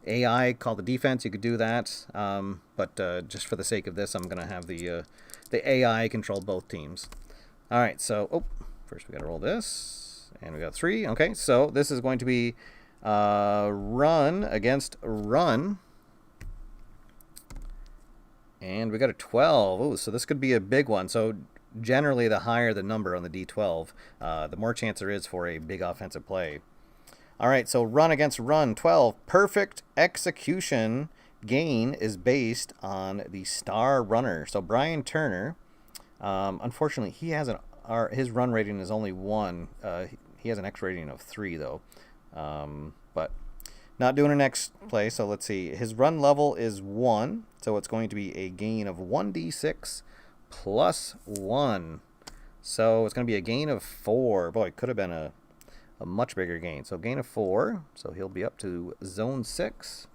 AI call the defense, you could do that. But just for the sake of this, I'm going to have the AI control both teams. All right, so first we got to roll this, and we got 3. Okay, so this is going to be run against run, and we got a 12. Oh, so this could be a big one. So generally, the higher the number on the D12, the more chance there is for a big offensive play. All right, so run against run, 12. Perfect execution gain is based on the star runner. So Brian Turner, unfortunately, he has his run rating is only 1. He has an X rating of 3, though. But not doing an X play, so let's see. His run level is 1, so it's going to be a gain of 1d6 plus 1. So it's going to be a gain of 4. Boy, it could have been a much bigger gain. So gain of 4, so he'll be up to zone 6.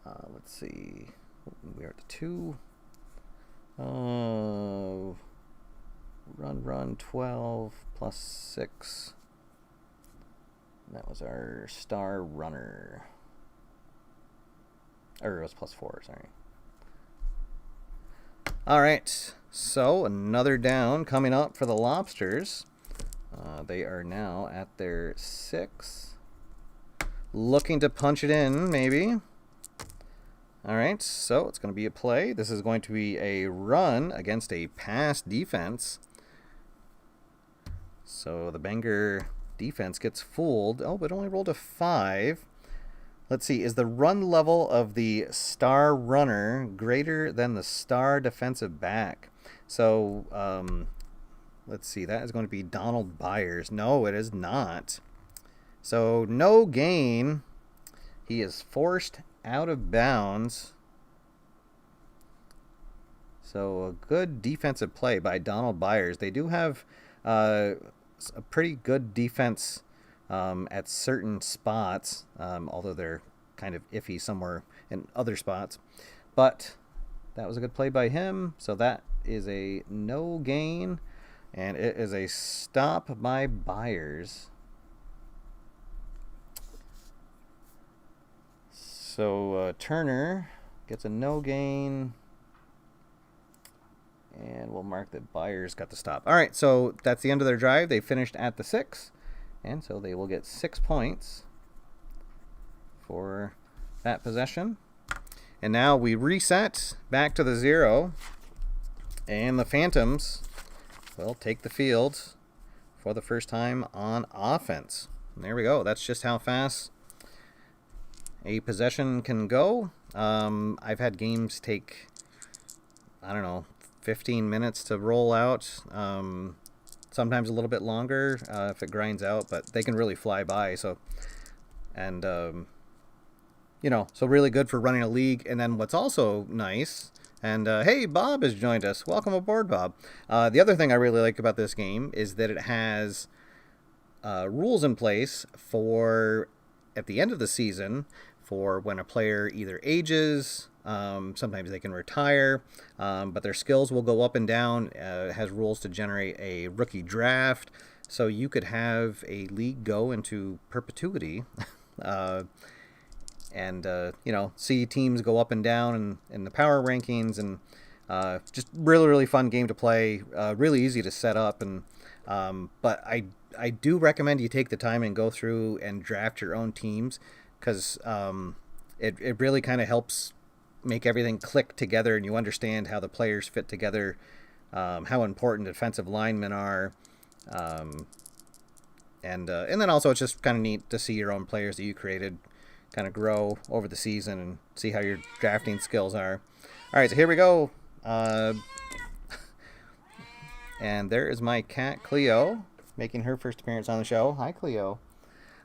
Let's see. We're at the 2. Run 12 plus 6. That was our star runner. Or it was +4, sorry. All right, so another down coming up for the Lobsters. They are now at their 6. Looking to punch it in, maybe. All right, so it's going to be a play. This is going to be a run against a pass defense. So the Bangor defense gets fooled. Oh, but only rolled a 5. Let's see. Is the run level of the star runner greater than the star defensive back? So let's see. That is going to be Donald Byers. No, it is not. So no gain. He is forced out of bounds. So a good defensive play by Donald Byers. They do have a pretty good defense at certain spots, although they're kind of iffy somewhere in other spots. But that was a good play by him. So that is a no gain, and it is a stop by Byers. so Turner gets a no gain. And we'll mark that Byers got the stop. All right, so that's the end of their drive. They finished at the 6, and so they will get 6 points for that possession. And now we reset back to the 0, and the Phantoms will take the field for the first time on offense. And there we go. That's just how fast a possession can go. I've had games take, I don't know, 15 minutes to roll out, sometimes a little bit longer if it grinds out, but they can really fly by. So, and you know, so really good for running a league. And then what's also nice, and hey, Bob has joined us. Welcome aboard, Bob. The other thing I really like about this game is that it has rules in place for at the end of the season for when a player either ages. Sometimes they can retire, but their skills will go up and down. It has rules to generate a rookie draft, so you could have a league go into perpetuity, and you know, see teams go up and down in the power rankings, and just really fun game to play. Really easy to set up, and but I do recommend you take the time and go through and draft your own teams, because it really kind of helps make everything click together, and you understand how the players fit together, how important defensive linemen are, and then also it's just kind of neat to see your own players that you created kind of grow over the season and see how your drafting skills are. All right, so here we go. And there is my cat Cleo making her first appearance on the show. Hi, Cleo.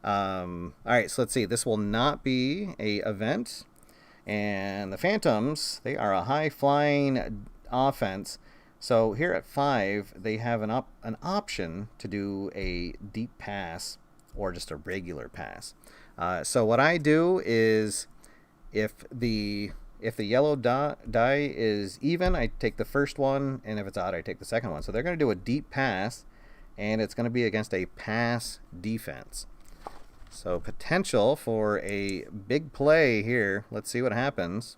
All right, so let's see. This will not be a event. And the Phantoms, they are a high-flying offense. So here at 5, they have an option to do a deep pass or just a regular pass. So what I do is, if the yellow die is even, I take the first one, and if it's odd, I take the second one. So they're going to do a deep pass, and it's going to be against a pass defense. So potential for a big play here. Let's see what happens.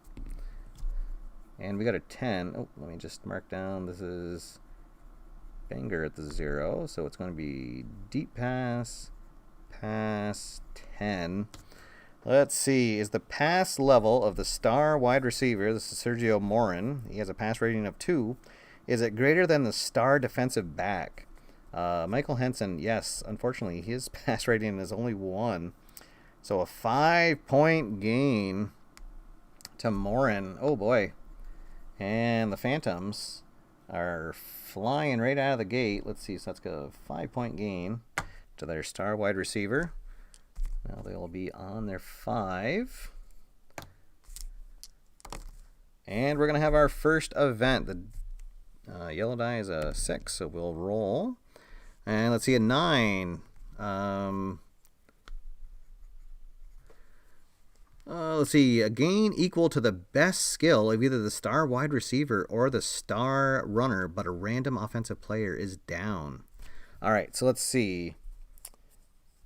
And we got a 10. Oh, let me just mark down. This is Bangor at the 0. So it's going to be deep pass, pass 10. Let's see. Is the pass level of the star wide receiver, this is Sergio Morin, he has a pass rating of 2. Is it greater than the star defensive back? Michael Henson, yes. Unfortunately, his pass rating is only 1. So a 5-point gain to Morin. Oh, boy. And the Phantoms are flying right out of the gate. Let's see. So that's a 5-point gain to their star wide receiver. Now they will be on their 5. And we're going to have our first event. The yellow die is a 6, so we'll roll. And let's see, a 9. Let's see, a gain equal to the best skill of either the star wide receiver or the star runner, but a random offensive player is down. All right, so let's see.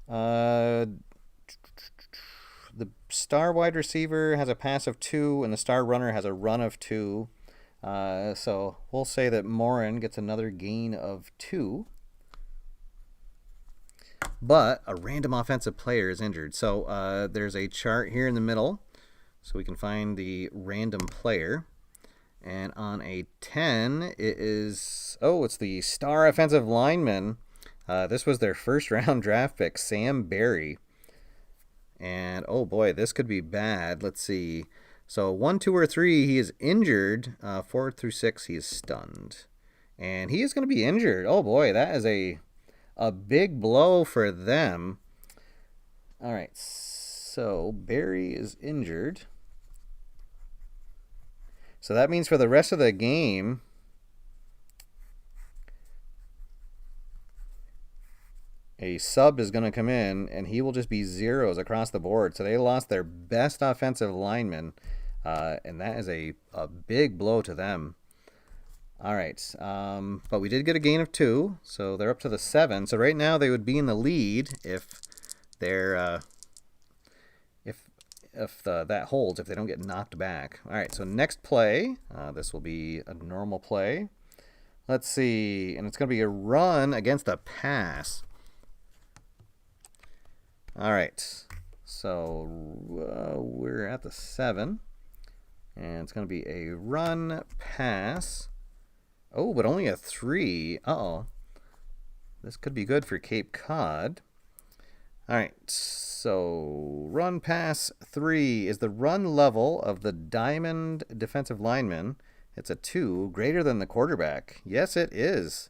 The star wide receiver has a pass of 2, and the star runner has a run of 2. So we'll say that Morin gets another gain of 2. But a random offensive player is injured. So there's a chart here in the middle, so we can find the random player. And on a 10, it is, it's the star offensive lineman. This was their first round draft pick, Sam Berry. And oh boy, this could be bad. Let's see. So 1, 2, or 3, he is injured. 4 through 6, he is stunned. And he is going to be injured. Oh boy, that is a big blow for them. All right, so Barry is injured. So that means for the rest of the game, a sub is going to come in, and he will just be zeros across the board. So they lost their best offensive lineman, and that is a big blow to them. All right, but we did get a gain of 2, so they're up to the 7. So right now they would be in the lead if they're that holds, if they don't get knocked back. All right, so next play, this will be a normal play. Let's see, and it's going to be a run against a pass. All right, so we're at the 7, and it's going to be a run pass. Oh, but only a 3. Uh-oh. This could be good for Cape Cod. All right, so run pass 3 is the run level of the diamond defensive lineman. It's a 2, greater than the quarterback. Yes, it is.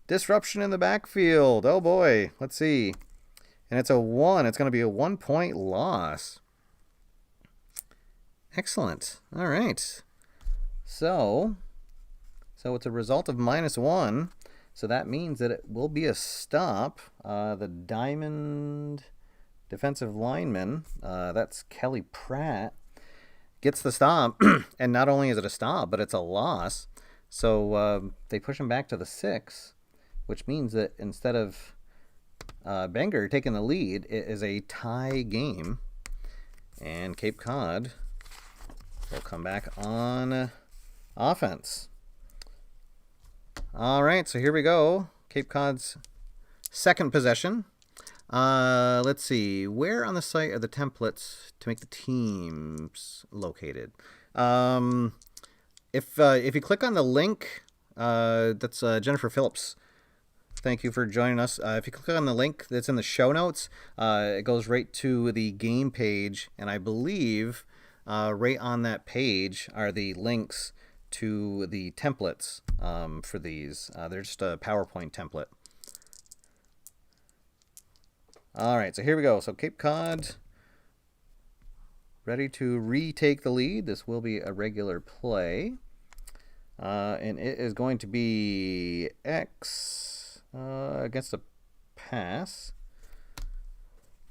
Disruption in the backfield. Oh, boy. Let's see. And it's a 1. It's going to be a 1-point loss. Excellent. All right. So it's a result of -1. So that means that it will be a stop. The diamond defensive lineman, that's Kelly Pratt, gets the stop. And not only is it a stop, but it's a loss. So they push him back to the 6, which means that instead of Bangor taking the lead, it is a tie game. And Cape Cod will come back on offense. All right, so here we go. Cape Cod's second possession. Let's see. Where on the site are the templates to make the teams located? If you click on the link, that's Jennifer Phillips. Thank you for joining us. If you click on the link that's in the show notes, it goes right to the game page, and I believe right on that page are the links to the templates for these. They're just a PowerPoint template. All right, so here we go. So Cape Cod ready to retake the lead. This will be a regular play. And it is going to be X against a pass.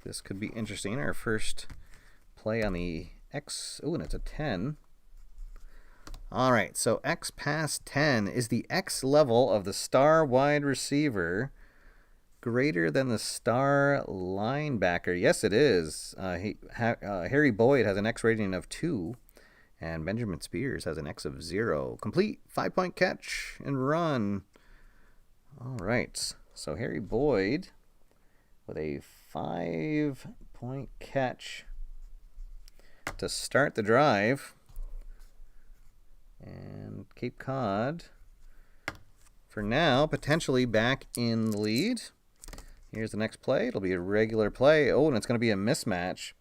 This could be interesting. Our first play on the X. Oh, and it's a 10. All right, so X pass 10. Is the X level of the star wide receiver greater than the star linebacker? Yes, it is. Harry Boyd has an X rating of 2, and Benjamin Spears has an X of 0. Complete 5-point catch and run. All right, so Harry Boyd with a 5-point catch to start the drive. And Cape Cod, for now, potentially back in the lead. Here's the next play. It'll be a regular play. Oh, and it's going to be a mismatch.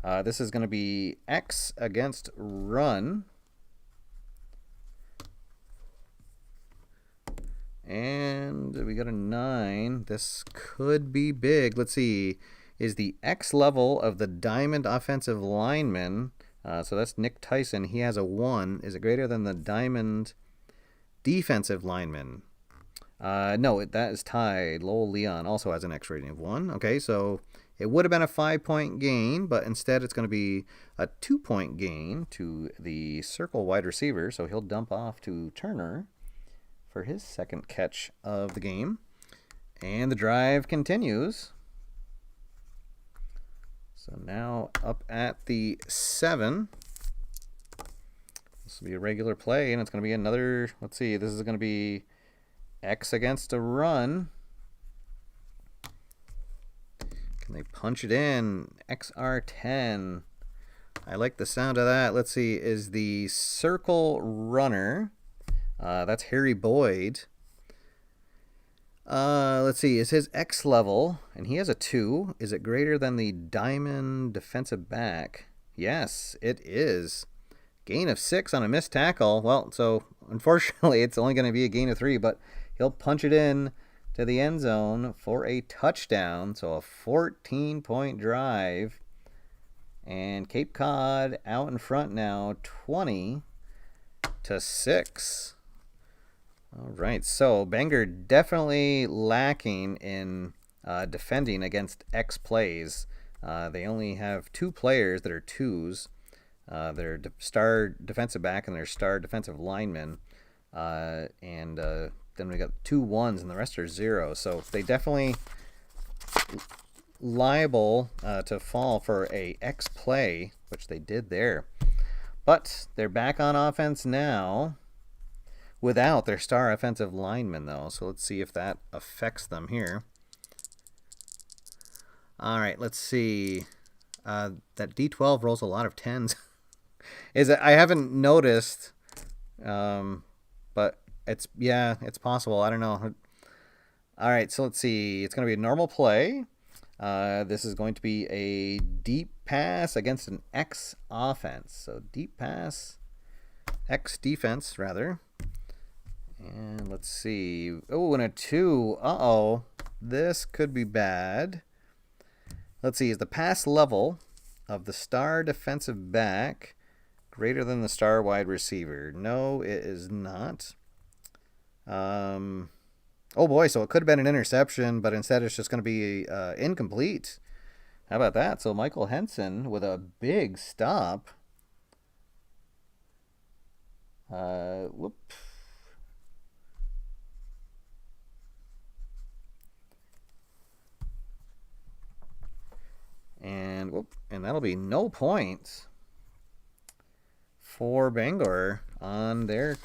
This is going to be X against run. And we got a 9. This could be big. Let's see. Is the X level of the diamond offensive lineman, so that's Nick Tyson, he has a 1. Is it greater than the diamond defensive lineman? No, that is tied. Lowell Leon also has an X rating of 1. Okay, so it would have been a 5-point gain, but instead it's going to be a 2-point gain to the circle wide receiver. So he'll dump off to Turner for his second catch of the game. And the drive continues. So now up at the 7. This will be a regular play, and it's going to be another, let's see, this is going to be X against a run. Can they punch it in? XR10. I like the sound of that. Let's see, is the circle runner, that's Harry Boyd. Let's see, is his X level, and he has a 2, is it greater than the diamond defensive back? Yes, it is. Gain of 6 on a missed tackle. Well, so unfortunately it's only going to be a gain of 3, but he'll punch it in to the end zone for a touchdown. So a 14-point drive. And Cape Cod out in front now, 20-6. All right, so Bangor definitely lacking in defending against X plays. They only have 2 players that are 2s. Their star defensive back and their star defensive lineman. And then we got 2 1s and the rest are 0. So they definitely liable to fall for a X play which they did there. But they're back on offense now without their star offensive lineman, though. So let's see if that affects them here. All right, let's see. That D12 rolls a lot of 10s. I haven't noticed, but it's possible. I don't know. All right, so let's see. It's going to be a normal play. This is going to be a deep pass against an X offense. So deep pass, X defense, rather. And let's see. Oh, and a 2. Uh-oh. This could be bad. Let's see. Is the pass level of the star defensive back greater than the star wide receiver? No, it is not. Oh boy, so it could have been an interception, but instead it's just going to be incomplete. How about that? So Michael Henson with a big stop. Whoop. And that'll be no points for Bangor on their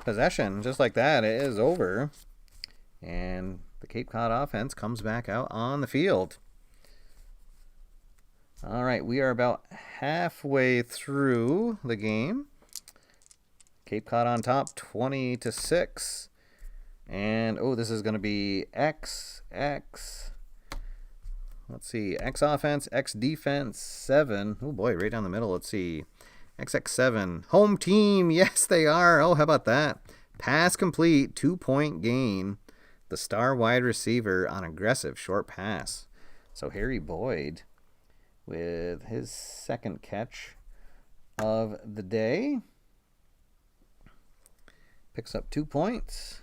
possession. Just like that, it is over. And the Cape Cod offense comes back out on the field. All right, we are about halfway through the game. Cape Cod on top, 20-6. And, this is going to be X. Let's see, X offense, X defense, 7. Oh boy, right down the middle. Let's see, XX7. Home team, yes they are. Oh, how about that? Pass complete, 2-point gain. The star wide receiver on aggressive short pass. So Harry Boyd with his second catch of the day. Picks up 2 points.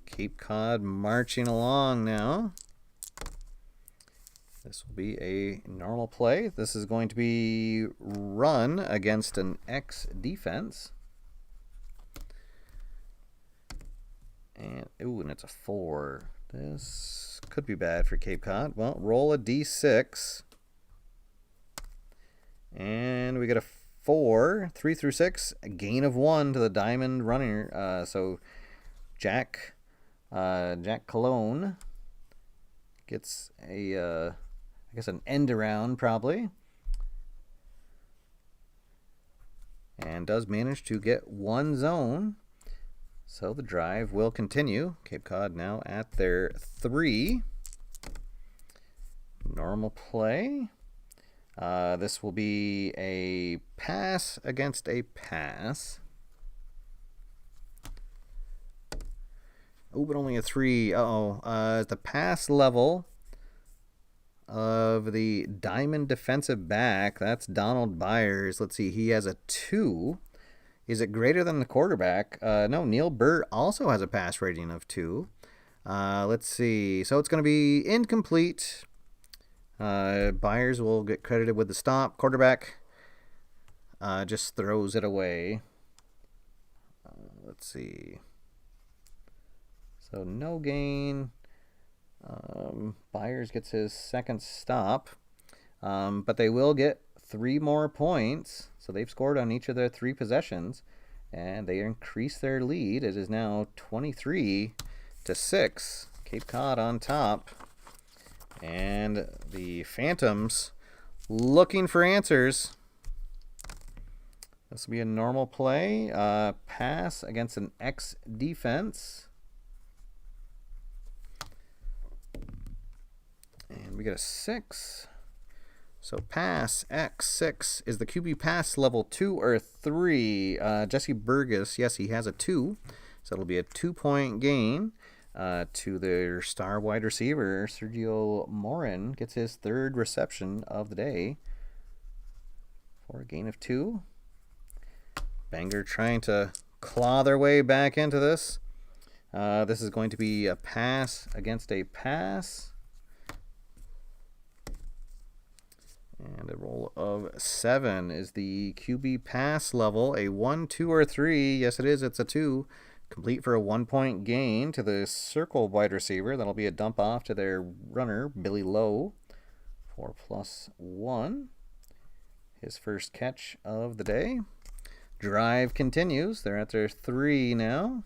Cape Cod marching along now. This will be a normal play. This is going to be run against an X defense. And it's a 4. This could be bad for Cape Cod. Well, roll a D6. And we get a 4. 3 through 6. A gain of 1 to the diamond runner. So Jack Cologne gets an end around probably. And does manage to get 1 zone. So the drive will continue. Cape Cod now at their 3. Normal play. This will be a pass against a pass. Oh, but only a 3. The pass level of the diamond defensive back, that's Donald Byers. Let's see, he has a 2. Is it greater than the quarterback? No, Neil Burt also has a pass rating of 2. Let's see. So it's going to be incomplete. Byers will get credited with the stop. Quarterback just throws it away. Let's see. So no gain. Byers gets his second stop. But they will get 3 more points. So they've scored on each of their 3 possessions. And they increase their lead. It is now 23-6. Cape Cod on top. And the Phantoms looking for answers. This will be a normal play. Pass against an X defense. And we get a 6. So pass X6. Is the QB pass level 2 or 3? Jesse Burgess, yes, he has a 2. So it'll be a 2-point gain to their star wide receiver. Sergio Morin gets his 3rd reception of the day for a gain of 2. Bangor trying to claw their way back into this. This is going to be a pass against a pass. And a roll of 7 is the QB pass level. A 1, 2, or 3. Yes, it is. It's a 2. Complete for a 1-point gain to the circle wide receiver. That'll be a dump off to their runner, Billy Lowe, 4+1. His first catch of the day. Drive continues. They're at their 3 now.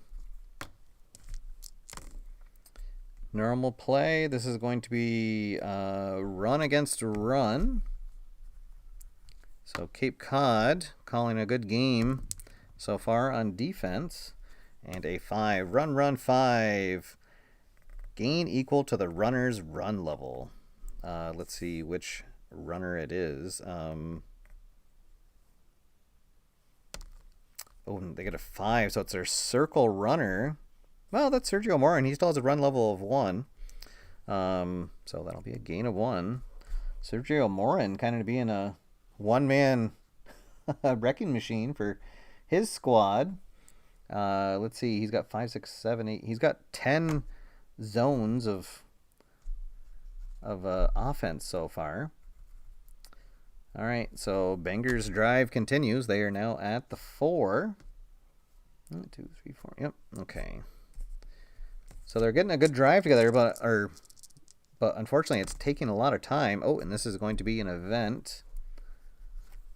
Normal play. This is going to be run against run. So Cape Cod calling a good game so far on defense. And a 5. Run 5. Gain equal to the runner's run level. Let's see which runner it is. Oh, they get a 5, so it's their circle runner. Well, that's Sergio Morin. He still has a run level of 1. So that'll be a gain of 1. Sergio Morin kind of being a one-man wrecking machine for his squad. Let's see. He's got 5, 6, 7, 8. He's got 10 zones of offense so far. All right, so Bangor's drive continues. They are now at the 4. 1, 2, 3, 4. Yep. Okay. So they're getting a good drive together, but unfortunately, it's taking a lot of time. Oh, and this is going to be an event.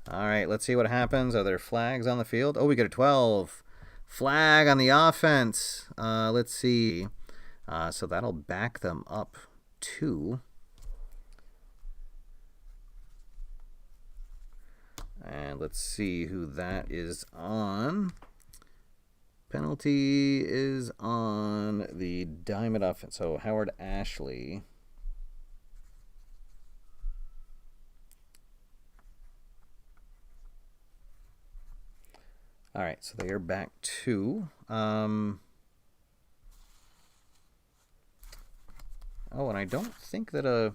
All right, let's see what happens. Are there flags on the field? Oh, we get a 12. Flag on the offense. Let's see. So that'll back them up 2. And let's see who that is on. Penalty is on the Diamond offense. So Howard Ashley. All right, so they are back 2. Oh, and I don't think that a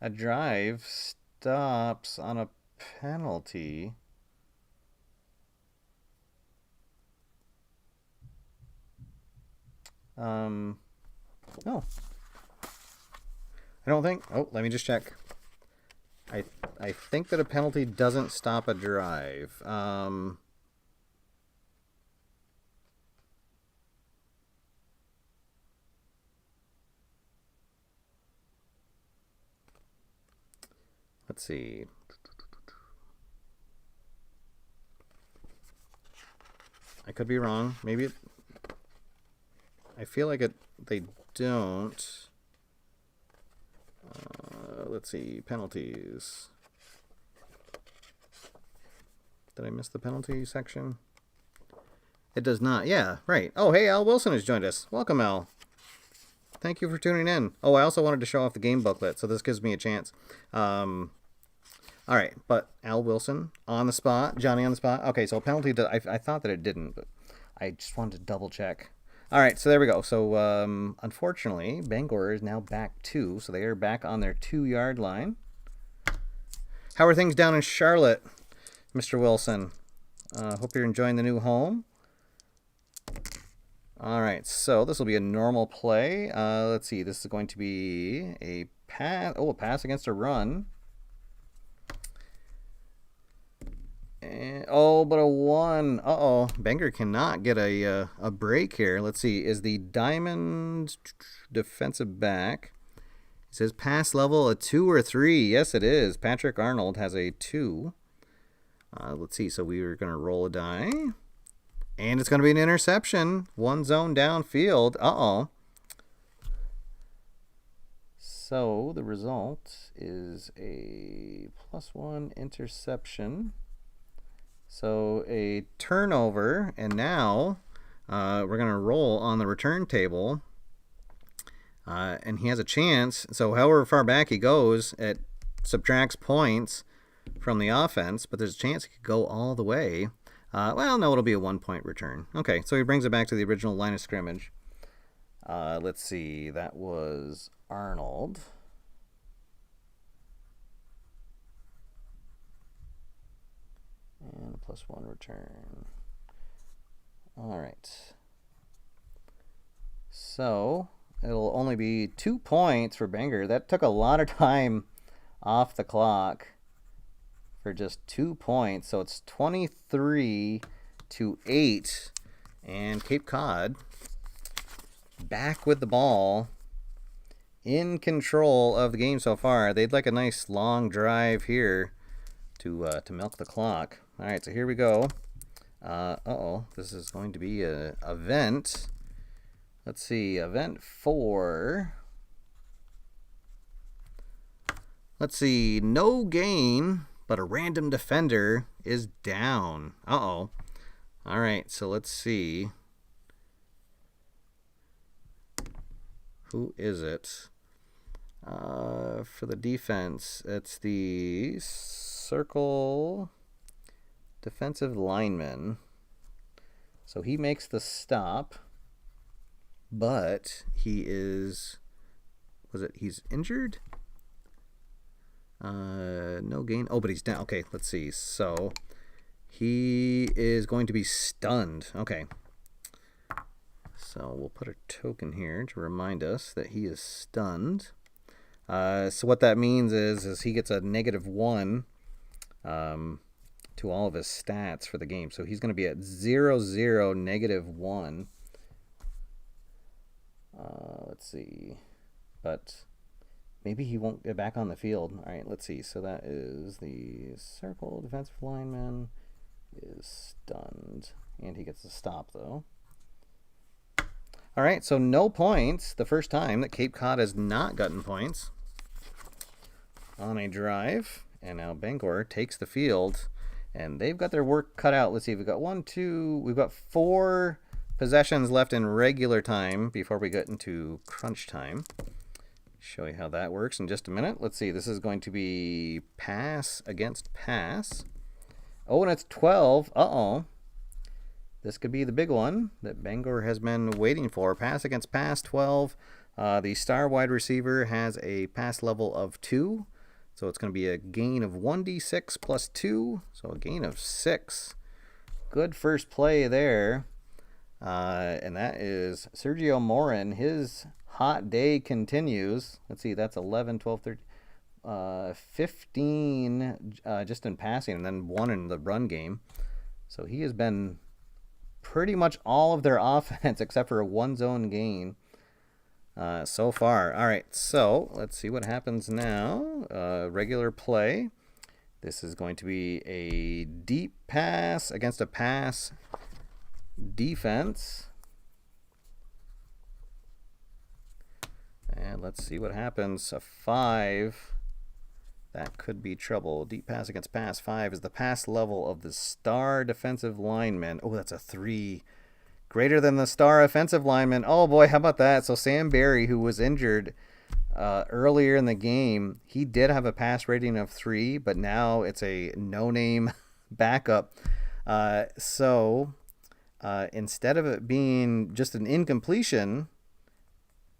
drive stops on a penalty. No. I don't think. Oh, let me just check. I think that a penalty doesn't stop a drive. Let's see. I could be wrong. Maybe I feel like they don't. Let's see. Penalties. Did I miss the penalty section? It does not. Yeah, right. Oh, hey, Al Wilson has joined us. Welcome, Al. Thank you for tuning in. Oh, I also wanted to show off the game booklet, so this gives me a chance. All right, but Al Wilson on the spot, Johnny on the spot. Okay, so a penalty. I thought that it didn't, but I just wanted to double check. All right, so there we go. So unfortunately, Bangor is now back 2, so they are back on their 2-yard line. How are things down in Charlotte, Mr. Wilson? Hope you're enjoying the new home. All right, so this will be a normal play. Let's see. This is going to be a pass. Oh, a pass against a run. And, oh, but a 1. Uh-oh. Bangor cannot get a break here. Let's see. Is the Diamond defensive back? It says pass level a 2 or 3. Yes, it is. Patrick Arnold has a 2. Let's see. So we are going to roll a die. And it's going to be an interception. 1 zone downfield. Uh-oh. So the result is a +1 interception. So a turnover, and now we're going to roll on the return table. And he has a chance. So however far back he goes, it subtracts points from the offense, but there's a chance he could go all the way. Well, no, it'll be a 1-point return. Okay, so he brings it back to the original line of scrimmage. Let's see. That was Arnold. And a +1 return. All right. So it'll only be 2 points for Bangor. That took a lot of time off the clock for just 2 points. So it's 23-8. And Cape Cod back with the ball in control of the game so far. They'd like a nice long drive here to milk the clock. All right, so here we go. This is going to be an event. Let's see, event 4. Let's see, no gain, but a random defender is down. All right, so let's see. Who is it? For the defense, it's the circle defensive lineman. So he makes the stop, but he's injured? No gain. Oh, but he's down. Okay, let's see. So he is going to be stunned. Okay. So we'll put a token here to remind us that he is stunned. So what that means is he gets a -1 to all of his stats for the game. So he's going to be at 0, 0, -1. Let's see. But maybe he won't get back on the field. All right, let's see. So that is the circle defensive lineman is stunned. And he gets a stop, though. All right, so no points. The first time that Cape Cod has not gotten points on a drive. And now Bangor takes the field. And they've got their work cut out. Let's see. We've got 4 possessions left in regular time before we get into crunch time. Show you how that works in just a minute. Let's see. This is going to be pass against pass. Oh, and it's 12. This could be the big one that Bangor has been waiting for. Pass against pass, 12. The star wide receiver has a pass level of 2. So it's going to be a gain of 1d6 plus 2. So a gain of 6. Good first play there. And that is Sergio Morin. His hot day continues. Let's see, that's 11, 12, 13, 15 just in passing, and then 1 in the run game. So he has been pretty much all of their offense except for a 1-zone gain so far. All right, so let's see what happens now. Regular play. This is going to be a deep pass against a pass defense. And let's see what happens. A 5. That could be trouble. Deep pass against pass. 5 is the pass level of the star defensive lineman. Oh, that's a 3. Greater than the star offensive lineman. Oh, boy, how about that? So Sam Berry, who was injured earlier in the game, he did have a pass rating of 3, but now it's a no-name backup. So instead of it being just an incompletion,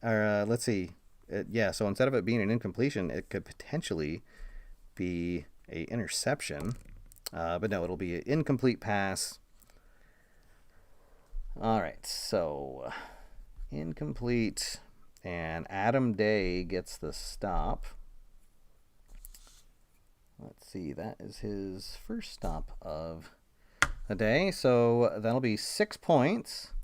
let's see. So instead of it being an incompletion, it could potentially be a interception. But no, it'll be an incomplete pass. All right, so incomplete, and Adam Day gets the stop. Let's see, that is his first stop of the day. So that'll be 6 points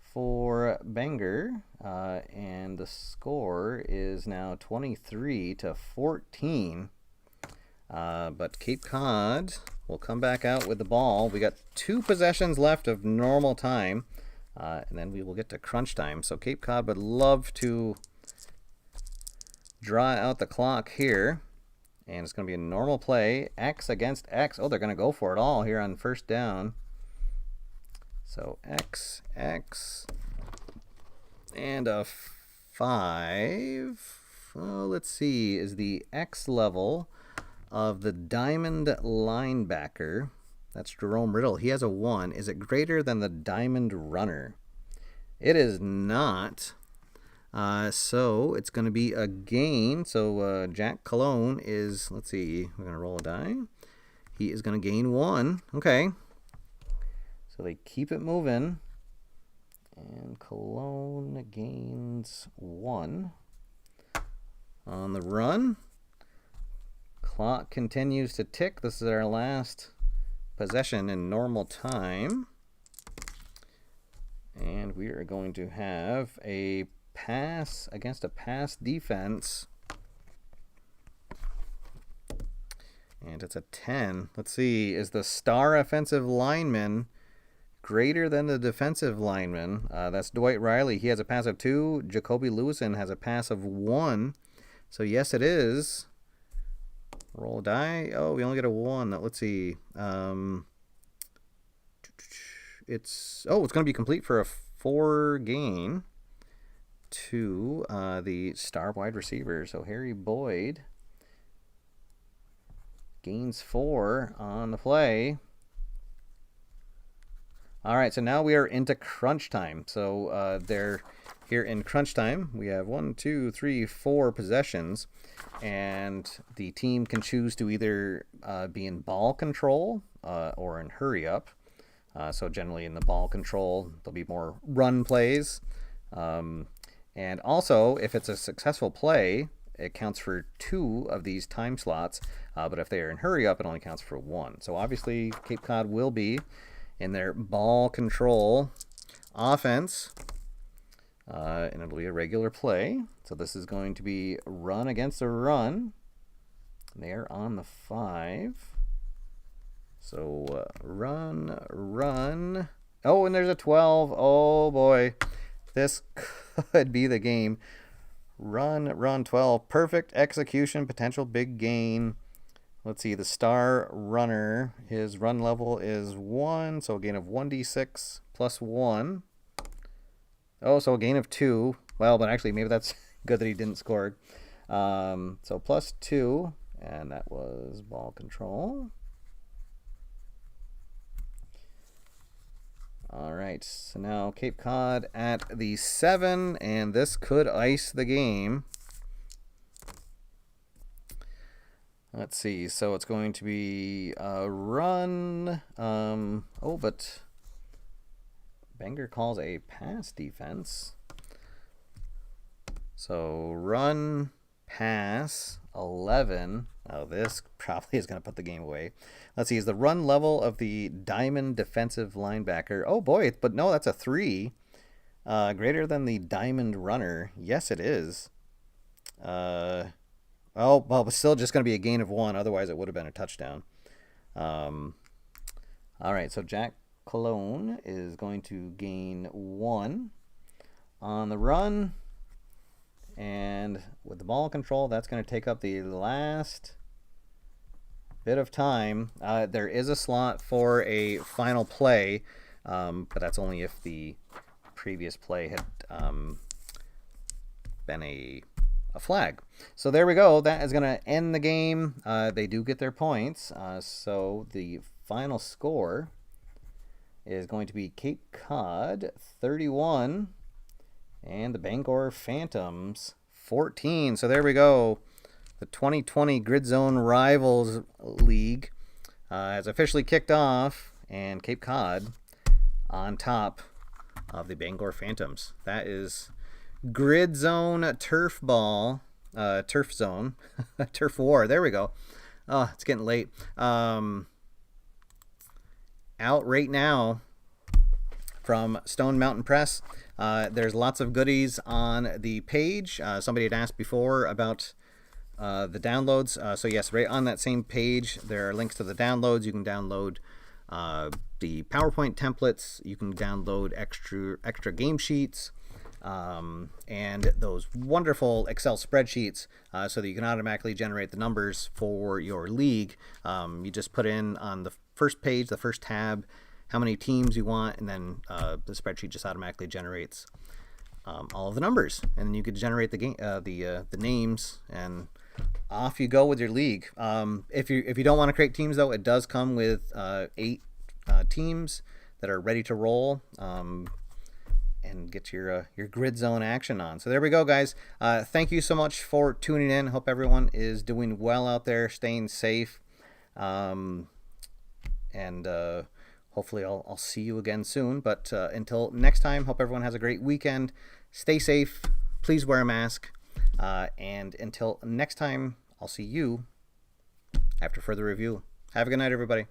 for Bangor, and the score is now 23-14. But Cape Cod will come back out with the ball. We got 2 possessions left of normal time, and then we will get to crunch time. So Cape Cod would love to draw out the clock here, and it's going to be a normal play. X against X. Oh, they're going to go for it all here on first down. So X, X, and a 5. Well, let's see, is the X level of the diamond linebacker. That's Jerome Riddle. He has a 1. Is it greater than the diamond runner? It is not. So it's going to be a gain. So Jack Cologne is, let's see, we're going to roll a die. He is going to gain 1. Okay. So they keep it moving. And Cologne gains 1. On the run, clock continues to tick. This is our last possession in normal time. And we are going to have a pass against a pass defense. And it's a 10. Let's see. Is the star offensive lineman greater than the defensive lineman? That's Dwight Riley. He has a pass of 2. Jacoby Lewison has a pass of 1. So, yes, it is. Roll die. Oh, we only get a 1. Let's see. It's going to be complete for a 4 gain to the star wide receiver. So, Harry Boyd gains 4 on the play. All right, so now we are into crunch time. So they're here in crunch time. We have 1, 2, 3, 4 possessions, and the team can choose to either be in ball control or in hurry up. So generally in the ball control, there'll be more run plays. And also, if it's a successful play, it counts for 2 of these time slots, but if they are in hurry up, it only counts for 1. So obviously, Cape Cod will be in their ball control offense, and it'll be a regular play. So this is going to be run against a run. They're on the 5. So run. Oh, and there's a 12. Oh boy, this could be the game. Run 12. Perfect execution, potential big gain. Let's see, the star runner, his run level is 1, so a gain of 1d6 plus 1. Oh, so a gain of 2. Well, but actually, maybe that's good that he didn't score. So plus 2, and that was ball control. All right, so now Cape Cod at the 7, and this could ice the game. Let's see, so it's going to be a run. But Bangor calls a pass defense. So run, pass, 11. Oh, this probably is going to put the game away. Let's see, is the run level of the diamond defensive linebacker? Oh boy, but no, that's a 3. Greater than the diamond runner. Yes, it is. Oh, well, it's still just going to be a gain of 1. Otherwise, it would have been a touchdown. All right, so Jack Cologne is going to gain 1 on the run. And with the ball control, that's going to take up the last bit of time. There is a slot for a final play, but that's only if the previous play had been a flag. So there we go. That is going to end the game. They do get their points. So the final score is going to be Cape Cod 31 and the Bangor Phantoms 14. So there we go. The 2020 GridZone Rivals League has officially kicked off, and Cape Cod on top of the Bangor Phantoms. That is GridZone Turf Zone, Turf War. There we go. Oh, it's getting late. Out right now from Stone Mountain Press. There's lots of goodies on the page. Somebody had asked before about the downloads. So yes, right on that same page, there are links to the downloads. You can download the PowerPoint templates. You can download extra game sheets. And those wonderful Excel spreadsheets so that you can automatically generate the numbers for your league. You just put in on the first page, the first tab, how many teams you want, and then the spreadsheet just automatically generates all of the numbers, and then you could generate the game, the names, and off you go with your league. If you don't want to create teams, though, it does come with 8 teams that are ready to roll. And get your GridZone action on. So there we go, guys. Thank you so much for tuning in. Hope everyone is doing well out there, staying safe, and hopefully I'll see you again soon. But until next time, hope everyone has a great weekend. Stay safe. Please wear a mask. And until next time, I'll see you after further review. Have a good night, everybody.